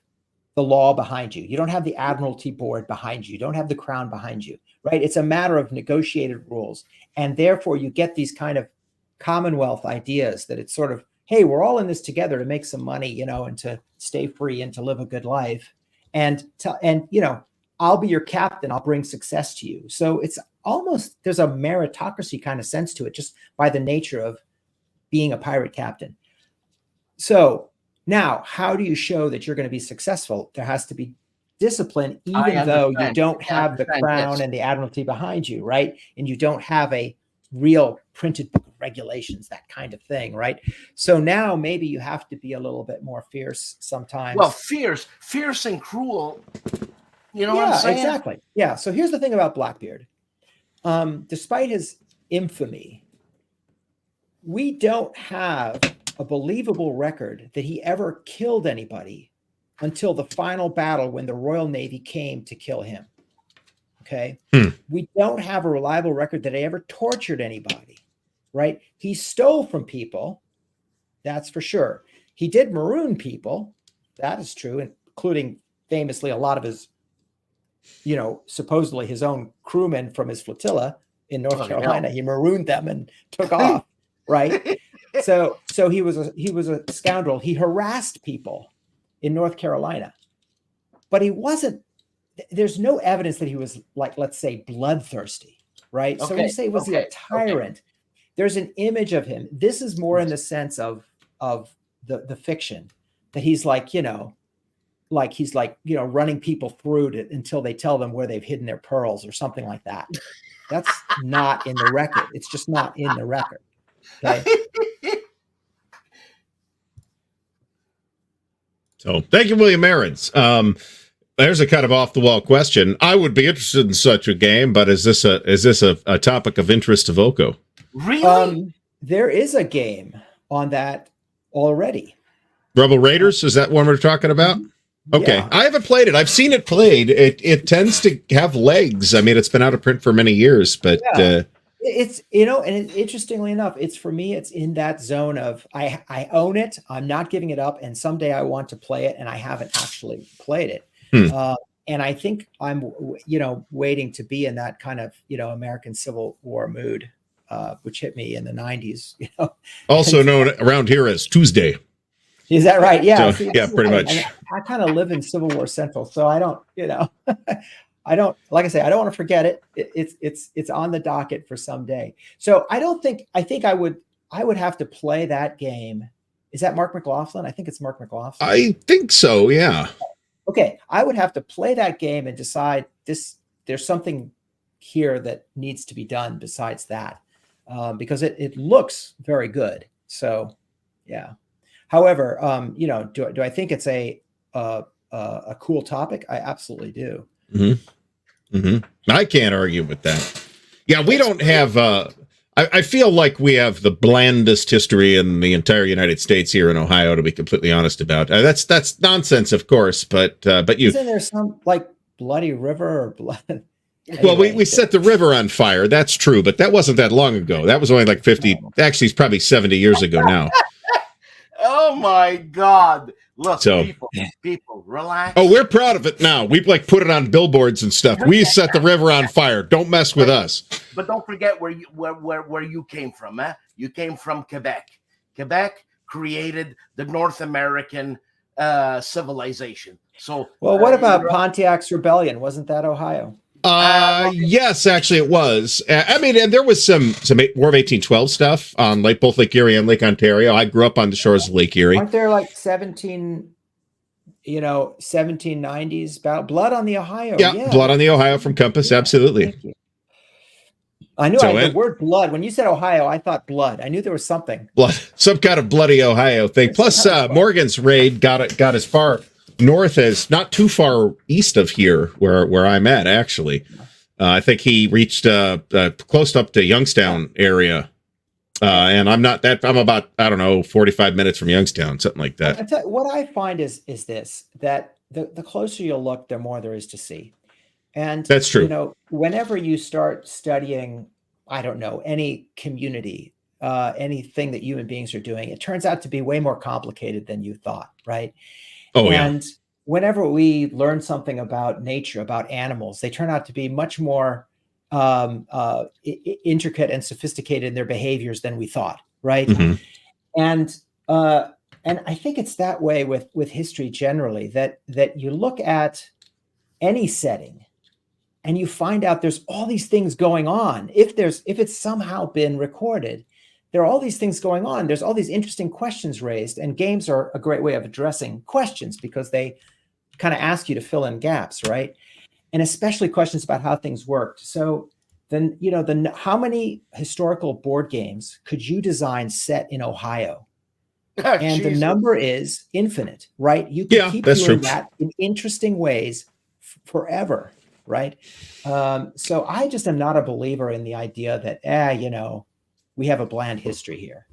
S3: the law behind you. You don't have the Admiralty Board behind you. You don't have the crown behind you, right? It's a matter of negotiated rules. And therefore you get these kind of Commonwealth ideas that it's sort of, hey, we're all in this together to make some money, and to stay free and to live a good life. And I'll be your captain. I'll bring success to you. So it's almost, there's a meritocracy kind of sense to it, just by the nature of being a pirate captain. So now, how do you show that you're going to be successful? There has to be discipline, even though you don't have the crown and the Admiralty behind you, right? And you don't have a real printed book of regulations, that kind of thing, right? So now maybe you have to be a little bit more fierce sometimes.
S2: Well, fierce and cruel. You know what I'm saying?
S3: Exactly. Yeah. So here's the thing about Blackbeard. Despite his infamy, we don't have a believable record that he ever killed anybody until the final battle when the Royal Navy came to kill him. Okay. We don't have a reliable record that he ever tortured anybody, right? He stole from people. That's for sure. He did maroon people. That is true, including famously a lot of his, supposedly his own crewmen from his flotilla in North Carolina. He marooned them and took off, right? So he was a scoundrel. He harassed people in North Carolina, but he wasn't. There's no evidence that he was, like, let's say, bloodthirsty, right? So when you say, was he a tyrant? There's an image of him. This is more in the sense of the fiction, that he's like, running people through until they tell them where they've hidden their pearls or something like that. That's not in the record. It's just not in the record. Okay.
S1: So thank you, William Ahrens. There's a kind of off the wall question. I would be interested in such a game, but is this a topic of interest to Volko?
S2: Really?
S3: There is a game on that already.
S1: Rebel Raiders, is that one we're talking about? Okay. Yeah. I haven't played it. I've seen it played. It tends to have legs. I mean, it's been out of print for many years, but
S3: it's, and interestingly enough, for me, it's in that zone of I own it. I'm not giving it up. And someday I want to play it, and I haven't actually played it. And I think I'm, waiting to be in that kind of, American Civil War mood, which hit me in the 90s,
S1: Also known around here as Tuesday.
S3: Is that right? Yeah.
S1: So, pretty much.
S3: I kind of live in Civil War Central, so I don't, I don't, like I say, I don't want to forget it. It's on the docket for someday. So I think I would have to play that game. Is that Mark McLaughlin? I think it's Mark McLaughlin.
S1: I think so. Yeah.
S3: Okay. I would have to play that game and decide there's something here that needs to be done besides that, because it looks very good. So, yeah. However, do I think it's a cool topic? I absolutely do.
S1: Mm-hmm. Mm-hmm. I can't argue with that. Yeah, we don't have. I feel like we have the blandest history in the entire United States here in Ohio, to be completely honest about. That's nonsense, of course, but you.
S3: Isn't there some like Bloody River or blood?
S1: Anyway, well, we set the river on fire. That's true, but that wasn't that long ago. That was only like 50. Actually, it's probably 70 years ago now.
S2: Oh my God! Look, people, relax.
S1: Oh, we're proud of it now. We've put it on billboards and stuff. We set the river on fire. Don't mess with us.
S2: But don't forget where you came from. You came from Quebec. Quebec created the North American civilization. So,
S3: well, what about Pontiac's Rebellion? Wasn't that Ohio?
S1: Yes, actually it was. I mean, and there was some War of 1812 stuff on both Lake Erie and Lake Ontario. I grew up on the shores of Lake Erie.
S3: Aren't there like 1790s about Blood on the Ohio?
S1: Yeah, Blood on the Ohio from Compass. Yeah, absolutely.
S3: I knew the word blood. When you said Ohio, I thought blood. I knew there was something.
S1: Blood, some kind of bloody Ohio thing. Plus, Morgan's raid got as far north as not too far east of here where I'm at, actually. I think he reached close up to Youngstown area. And I'm about, 45 minutes from Youngstown, something like that.
S3: What I find is this, that the closer you look, the more there is to see. And
S1: that's true.
S3: Whenever you start studying, any community, anything that human beings are doing, it turns out to be way more complicated than you thought, right?
S1: Oh,
S3: and whenever we learn something about nature, about animals, they turn out to be much more intricate and sophisticated in their behaviors than we thought, right?
S1: Mm-hmm.
S3: And I think it's that way with history generally, that you look at any setting and you find out there's all these things going on. If it's somehow been recorded, there are all these things going on. There's all these interesting questions raised, and games are a great way of addressing questions because they kind of ask you to fill in gaps, right? And especially questions about how things worked. So then then how many historical board games could you design set in Ohio? And the number is infinite, right? You can keep doing that in interesting ways forever, right? So I just am not a believer in the idea that, we have a bland history here.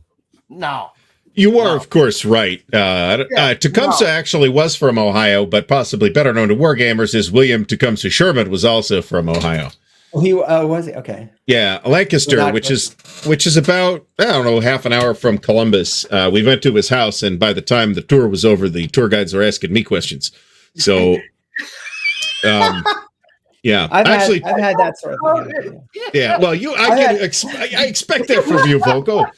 S2: No.
S1: You are, of course, right. Tecumseh actually was from Ohio, but possibly better known to wargamers is William Tecumseh Sherman was also from Ohio.
S3: Oh, he was he? Okay.
S1: Yeah, Lancaster, which is about, I don't know, half an hour from Columbus. We went to his house, and by the time the tour was over, the tour guides were asking me questions. So, yeah,
S3: I've had that sort of thing.
S1: Yeah, well, I expect that from you, Volko.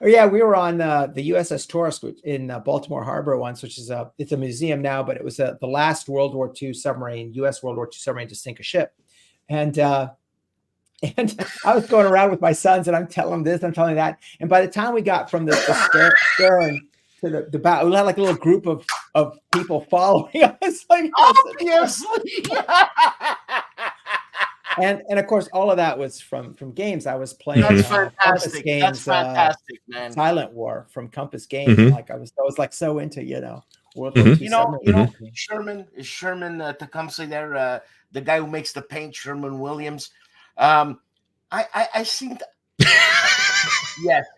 S3: Yeah, we were on the USS Taurus in Baltimore Harbor once, which is it's a museum now, but it was the last World War II submarine, U.S. World War II submarine to sink a ship. And I was going around with my sons, and I'm telling them this, I'm telling them that. And by the time we got from the stern to the bow, we had like a little group of people following us. Like,
S2: obviously.
S3: And of course, all of that was from games. I was playing
S2: Compass Games, that's fantastic, man.
S3: Silent War from Compass Games. Like I was like so into World War II.
S2: Is Sherman Tecumseh there? The guy who makes the paint, Sherman Williams. I seem to.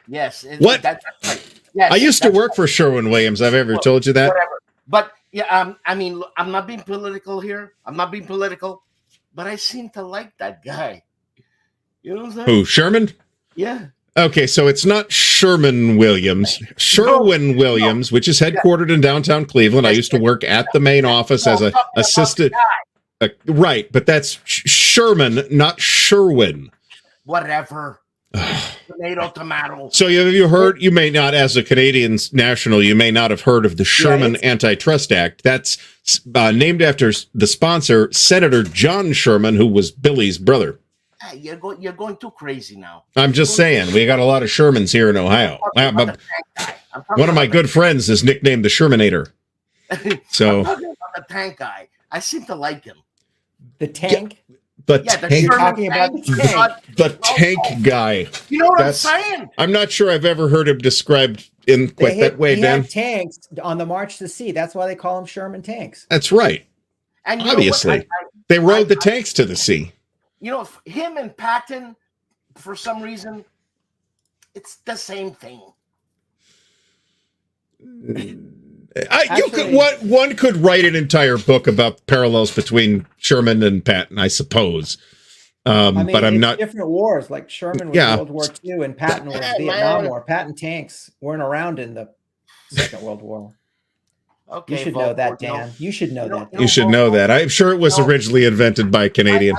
S2: Yes.
S1: What?
S2: That's right. Yes,
S1: I used to work for Sherwin Williams. I've ever told you that?
S2: Whatever. But yeah, I mean, I'm not being political here. But I seem to like that guy. You know what I'm saying?
S1: Who, Sherman?
S2: Yeah.
S1: Okay, so it's not Sherman Williams. Sherwin Williams, which is headquartered in downtown Cleveland. I used to work at the main office as an assistant. Right, but that's Sherman, not Sherwin.
S2: Whatever. Tomato.
S1: So have you heard, you may not, as a Canadian national, you may not have heard of the Sherman Antitrust Act. That's named after the sponsor, Senator John Sherman, who was Billy's brother.
S2: Hey, you're going too crazy now.
S1: I'm just saying, we got a lot of Shermans here in Ohio. One of my good friends is nicknamed the Shermanator. So
S2: I'm talking about the tank guy. I seem to like him.
S3: The tank?
S1: The tank,
S3: you're talking about
S1: the tank guy.
S2: You know what I'm saying?
S1: I'm not sure I've ever heard him described in quite that way, Dan.
S3: Had tanks on the march to sea. That's why they call them Sherman tanks.
S1: That's right.
S2: And
S1: obviously, they rode the tanks to the sea.
S2: Him and Patton, for some reason, it's the same thing.
S1: One could write an entire book about parallels between Sherman and Patton, I suppose. But I'm not.
S3: Different wars, like Sherman was World War II and Patton was Vietnam War. Patton tanks weren't around in the Second World War.
S2: Okay,
S3: you should know that, Dan. You should know that.
S1: You should know that. I'm sure it was originally invented by a Canadian.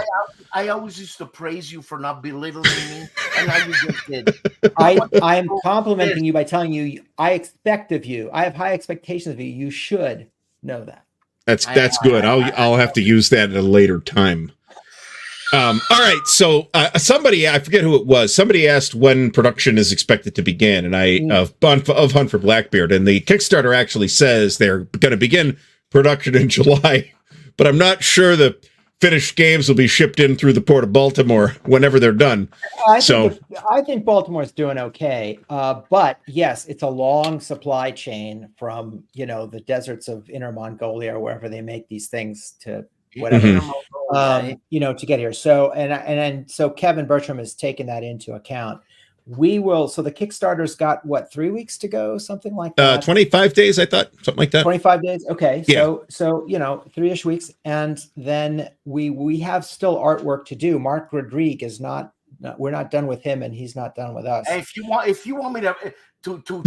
S2: I always used to praise you for not belittling me, and now you just did.
S3: I am complimenting you by telling you I expect of you. I have high expectations of you. You should know that.
S1: That's good. I'll have to use that at a later time. All right. So somebody, I forget who it was. Somebody asked when production is expected to begin, and of Hunt for Blackbeard, and the Kickstarter actually says they're going to begin production in July, but I'm not sure the finished games will be shipped in through the port of Baltimore whenever they're done.
S3: I think Baltimore's doing okay, but yes, it's a long supply chain from the deserts of Inner Mongolia or wherever they make these things to whatever to get here. So so Kevin Bertram has taken that into account. We will. So the Kickstarter's got 3 weeks to go, something like that.
S1: 25 days, I thought, something like that.
S3: 25 days. Okay.
S1: Yeah.
S3: So 3-ish weeks, and then we have still artwork to do. Mark Rodriguez is not. We're not done with him, and he's not done with us.
S2: Hey, if you want me to
S1: strong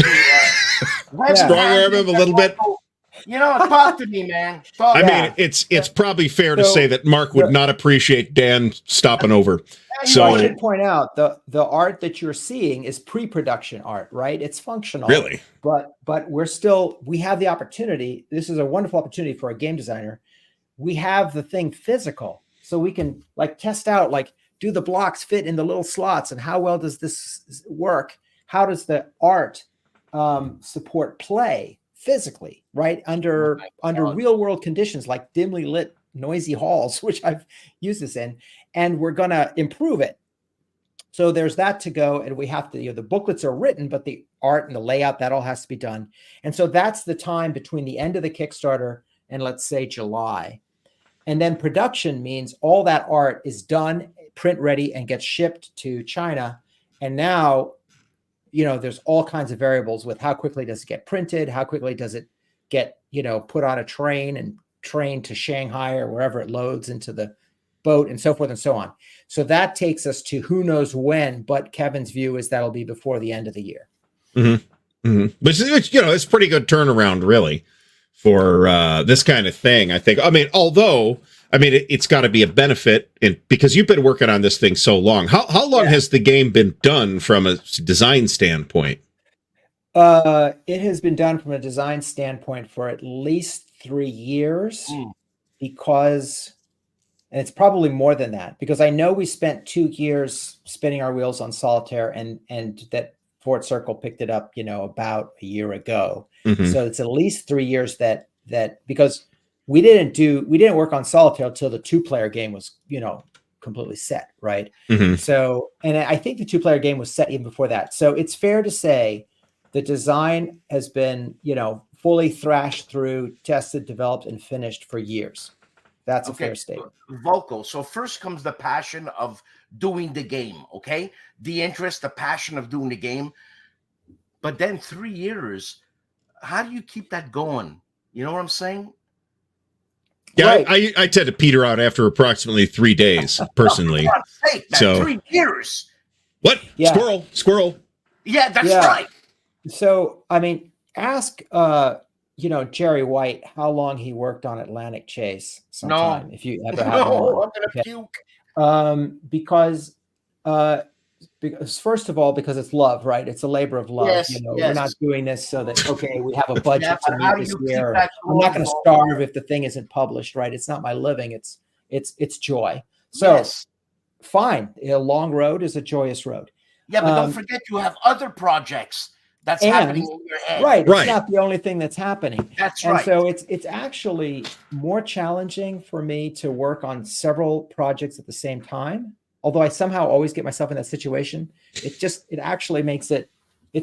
S1: arm him a little bit.
S2: Talk to me, man.
S1: I mean, it's probably fair to say that Mark would not appreciate Dan stopping over. So
S3: I should point out the art that you're seeing is pre-production art, right? It's functional,
S1: really,
S3: but we have the opportunity. This is a wonderful opportunity for a game designer. We have the thing physical, so we can test out, do the blocks fit in the little slots, and how well does this work? How does the art support play physically, right? Under real world conditions, like dimly lit noisy halls, which I've used this in, and we're going to improve it. So there's that to go, and we have to, the booklets are written, but the art and the layout, that all has to be done. And so that's the time between the end of the Kickstarter and let's say July. And then production means all that art is done, print ready, and gets shipped to China. And now, there's all kinds of variables with how quickly does it get printed? How quickly does it get, put on a train and trained to Shanghai or wherever it loads into the boat and so forth and so on. So that takes us to who knows when, but Kevin's view is that'll be before the end of the year.
S1: Mm-hmm. Mm-hmm. Which, it's pretty good turnaround, really, for this kind of thing, I think. I mean, although, it's got to be a benefit because you've been working on this thing so long. How long has the game been done from a design standpoint?
S3: It has been done from a design standpoint for at least 3 years because... And it's probably more than that, because I know we spent 2 years spinning our wheels on Solitaire, and that Fort Circle picked it up, about a year ago.
S1: Mm-hmm.
S3: So it's at least 3 years that because we didn't work on Solitaire until the 2-player game was, completely set, right?
S1: Mm-hmm.
S3: So, and I think the 2-player game was set even before that. So it's fair to say the design has been, fully thrashed through, tested, developed, and finished for years. That's a fair statement.
S2: Volko. So first comes the passion of doing the game, okay? The interest, the passion of doing the game. But then 3 years, how do you keep that going? You know what I'm saying?
S1: Yeah, right. I tend to peter out after approximately 3 days, personally.
S2: For God's sake, man, so 3 years.
S1: What? Yeah. Squirrel.
S2: Yeah, that's right.
S3: So, ask... Jerry White, how long he worked on Atlantic Chase sometime, if you ever have
S2: I'm going to puke.
S3: Because first of all, because it's love, right? It's a labor of love.
S2: Yes,
S3: We're not doing this so that, okay, we have a budget to meet this year. I'm not going to starve if the thing isn't published, right? It's not my living. It's joy. So fine. A long road is a joyous road.
S2: Yeah, but don't forget you have other projects that's happening in your head.
S3: Right. It's not the only thing that's happening.
S2: That's right.
S3: So it's actually more challenging for me to work on several projects at the same time. Although I somehow always get myself in that situation. It actually makes it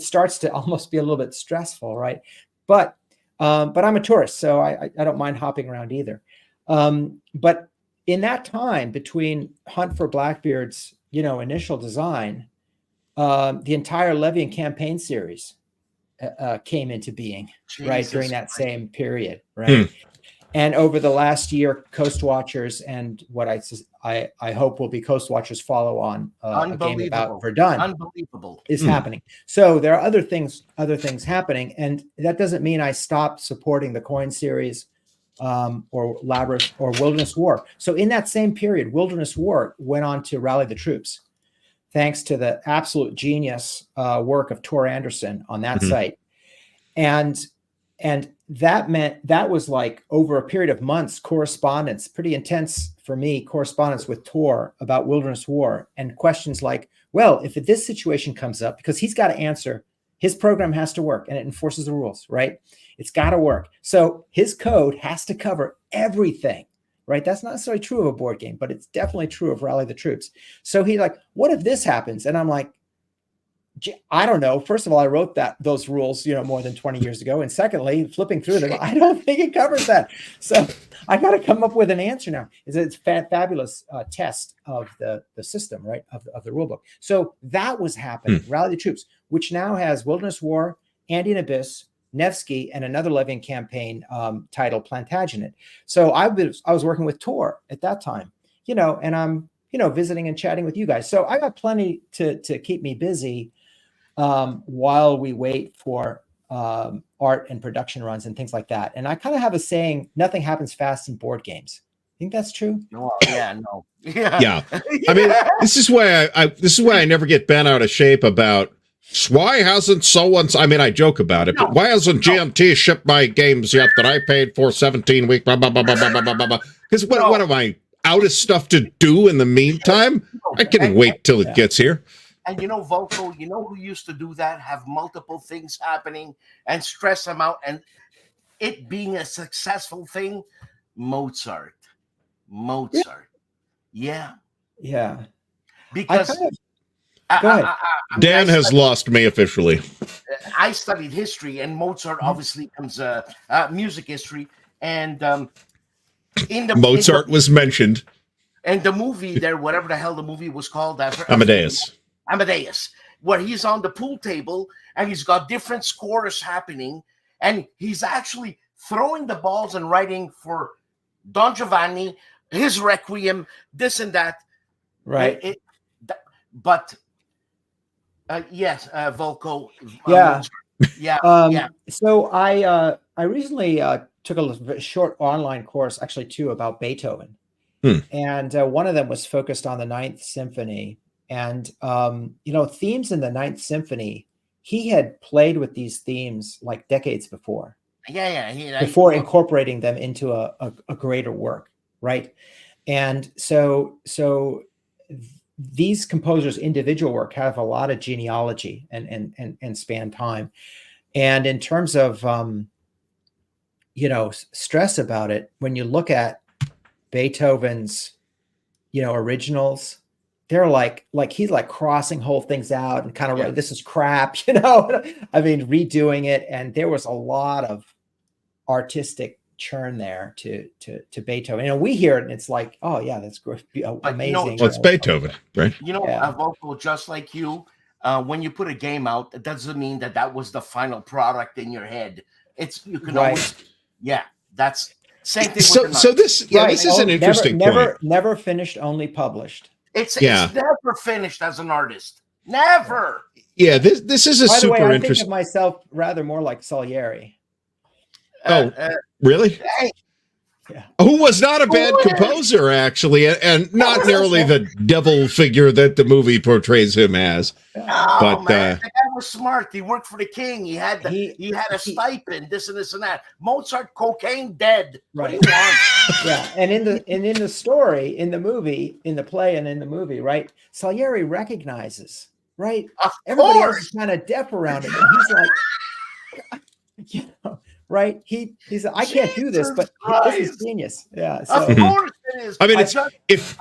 S3: starts to almost be a little bit stressful, right? But I'm a tourist, so I don't mind hopping around either. But in that time between Hunt for Blackbeard's, initial design, the entire Levian campaign series came into being, right, during that same period, right? And over the last year, Coast Watchers and what I hope will be Coast Watchers follow on a game about Verdun is happening. So there are other things happening, and that doesn't mean I stop supporting the Coin series or Labyrinth or Wilderness War. So in that same period, Wilderness War went on to rally the troops, thanks to the absolute genius work of Tor Anderson on that site. And that meant that was like over a period of months, correspondence, pretty intense for me, correspondence with Tor about Wilderness War, and questions like, well, if this situation comes up, because he's got to answer, his program has to work and it enforces the rules, right? It's got to work. So his code has to cover everything, right? That's not necessarily true of a board game, but it's definitely true of Rally the Troops. So he's like, what if this happens? And I'm like, I don't know. First of all, I wrote those rules, more than 20 years ago. And secondly, flipping through them, I don't think it covers that. So I got to come up with an answer now. It's a fabulous test of the system, right? Of the rule book. So that was happening. Rally the Troops, which now has Wilderness War, Andean Abyss, Nevsky, and another Levian campaign titled Plantagenet. So I was working with Tor at that time, and I'm, visiting and chatting with you guys. So I got plenty to keep me busy while we wait for art and production runs and things like that. And I kind of have a saying, nothing happens fast in board games. Think that's true?
S2: No. Yeah.
S1: This is why I never get bent out of shape about why hasn't so-and-so, I joke about it, but why hasn't GMT shipped my games yet that I paid for 17 weeks, blah, blah, blah, blah, blah, blah, blah, blah. Because what am I, out of stuff to do in the meantime? I can wait till it gets here.
S2: And Volko, who used to do that, have multiple things happening and stress them out, and it being a successful thing? Mozart. Mozart. Yeah.
S3: Yeah.
S2: Because
S3: Go ahead.
S1: Dan has lost me officially.
S2: I studied history, and Mozart obviously comes music history, and
S1: Mozart was mentioned.
S2: And the movie there, whatever the hell the movie was called, Amadeus, where he's on the pool table and he's got different scores happening, and he's actually throwing the balls and writing for Don Giovanni, his Requiem, this and that.
S3: Right.
S2: Yes, Volko.
S3: Yeah.
S2: Yeah.
S3: So I recently took a short online course, actually two, about Beethoven. And one of them was focused on the Ninth Symphony. And, themes in the Ninth Symphony, he had played with these themes like decades before. Before incorporating them into a greater work, right? And so these composers' individual work have a lot of genealogy and span time. And in terms of, stress about it, when you look at Beethoven's, originals, they're like he's like crossing whole things out and kind of this is crap, I mean, redoing it. And there was a lot of artistic churn there to Beethoven. And we hear it and it's like, oh yeah, that's great, amazing.
S1: Well, it's Beethoven, right?
S2: Volko, just like you, when you put a game out, it doesn't mean that was the final product in your head. You can always, that's same thing.
S1: So this is an interesting point.
S3: Never finished, only published.
S2: It's never finished as an artist. Never.
S1: Yeah, this is a
S3: By the way,
S1: super
S3: I
S1: interesting.
S3: think of myself rather more like Salieri.
S1: Really?
S3: Yeah.
S1: Who was not a bad composer, actually, and not nearly the devil figure that the movie portrays him as.
S2: Oh, man, the guy was smart. He worked for the king. He had a stipend, this and this and that. Mozart, cocaine, dead.
S3: Right. Yeah, and in the story, in the movie, in the play, and in the movie, right? Salieri recognizes, right? Everybody else is kind of deaf around it, and he's like, right? He's I can't do this, but this is genius. Yeah. So,
S2: of course it is.
S1: I mean, if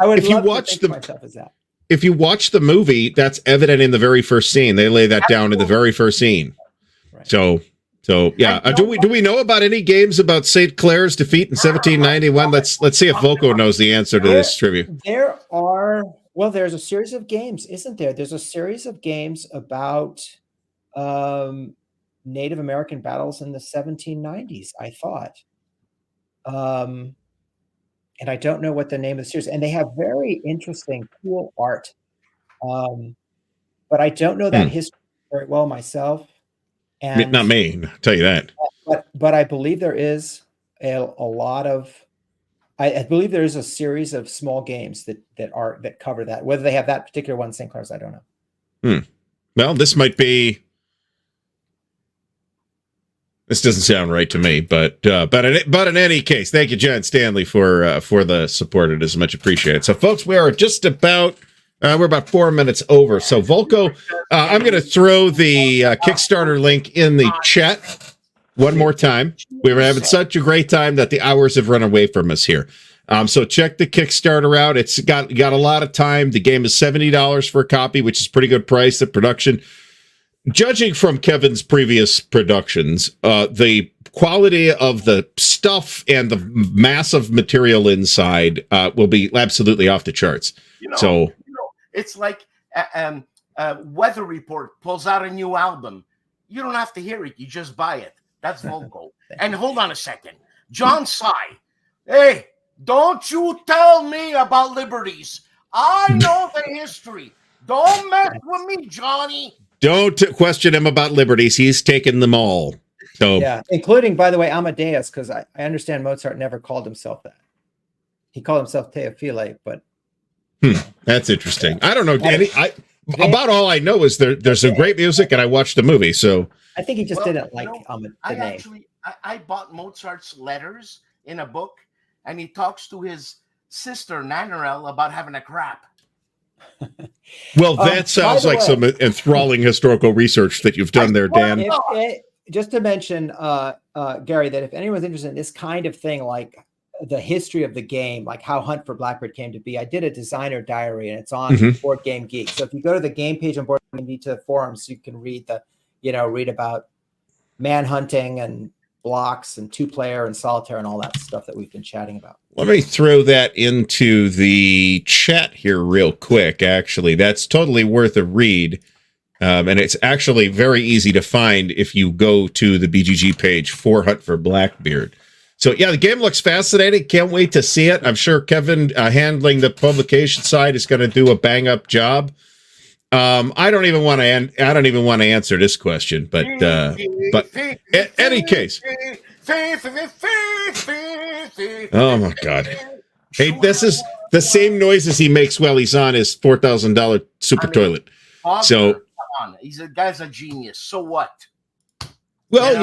S1: you watch the movie, that's evident in the very first scene. They lay that down in the very first scene. Right. So yeah. Do we know about any games about St. Clair's defeat in 1791? Let's see if Volko knows the answer to this trivia.
S3: There's a series of games, isn't there? There's a series of games about Native American battles in the 1790s, I thought. And I don't know what the name of the series, and they have very interesting, cool art. But I don't know that history very well myself. And
S1: not me, I'll tell you that.
S3: But I believe there is a lot of, I believe there is a series of small games that cover that. Whether they have that particular one, St. Clair's, I don't know.
S1: Well, this might be. This doesn't sound right to me, but in any case, thank you, John Stanley, for the support. It is much appreciated. So, folks, we are just about we're about 4 minutes over. So, Volko, I'm going to throw the Kickstarter link in the chat one more time. We were having such a great time that the hours have run away from us here. So check the Kickstarter out. It's got a lot of time. The game is $70 for a copy, which is a pretty good price. The production, judging from Kevin's previous productions, the quality of the stuff and the massive material inside will be absolutely off the charts.
S2: It's like Weather Report pulls out a new album. You don't have to hear it. You just buy it. That's Volko. And hold on a second. John Sy. Hey, don't you tell me about liberties. I know the history. Don't mess with me, Johnny.
S1: Don't question him about liberties. He's taken them all. So
S3: yeah, including, by the way, Amadeus, because I understand Mozart never called himself that. He called himself Teofile, but
S1: that's interesting. I don't know, Danny. About all I know is there's some great music, and I watched the movie. So
S3: I think he just didn't like the name.
S2: I bought Mozart's letters in a book, and he talks to his sister Nannerl about having a crap.
S1: Well, that sounds like some enthralling historical research that you've done there, Dan.
S3: Just to mention, Gary, that if anyone's interested in this kind of thing, like the history of the game, like how Hunt for Blackbeard came to be. I did a designer diary, and it's on Board Game Geek. So if you go to the game page on Board Game Geek to the forums, you can read read about manhunting and blocks and 2-player and solitaire and all that stuff that we've been chatting about.
S1: Let me throw that into the chat here real quick. Actually, that's totally worth a read. And it's actually very easy to find if you go to the BGG page for Hunt for Blackbeard. So, yeah, the game looks fascinating. Can't wait to see it. I'm sure Kevin, handling the publication side, is going to do a bang-up job. I don't even want to answer this question, but in any case. Oh my God! Hey, this is the same noises he makes while he's on his $4,000 super toilet. So,
S2: come on, guy's a genius. So what?
S1: Well, I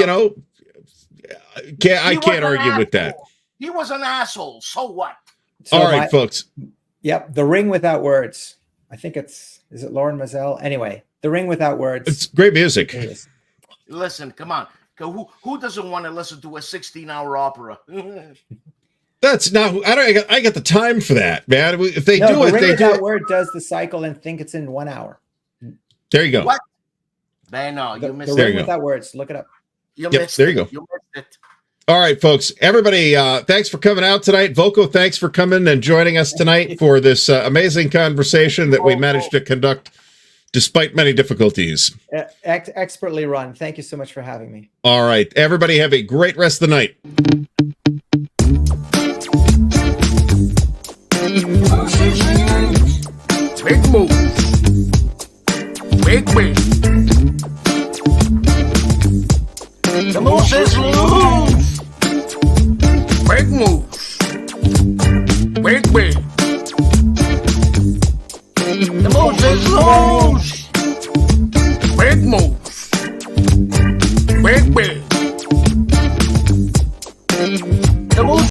S1: can't argue with that.
S2: He was an asshole. So what?
S3: So
S1: all right, folks.
S3: Yep, The Ring Without Words. I think is it Lauren Mazel? Anyway, The Ring Without Words.
S1: It's great music.
S2: Listen, come on. Who doesn't want to listen to a 16-hour opera?
S1: That's not. I got the time for that, man. If they do it,
S3: The Ring
S1: they do
S3: Without
S1: it.
S3: Word does the cycle and think it's in 1 hour.
S1: There you go.
S2: What? Man, no, you missed
S3: The
S2: it.
S3: Ring Without Words. Look it up.
S1: There you go.
S2: You missed it.
S1: All right, folks. Everybody, thanks for coming out tonight. Volko, thanks for coming and joining us tonight for this amazing conversation that we managed to conduct despite many difficulties.
S3: Expertly run. Thank you so much for having me.
S1: All right. Everybody have a great rest of the night.
S2: Big move. Big. The moose is loose. Big moves. Big. The moose is loose.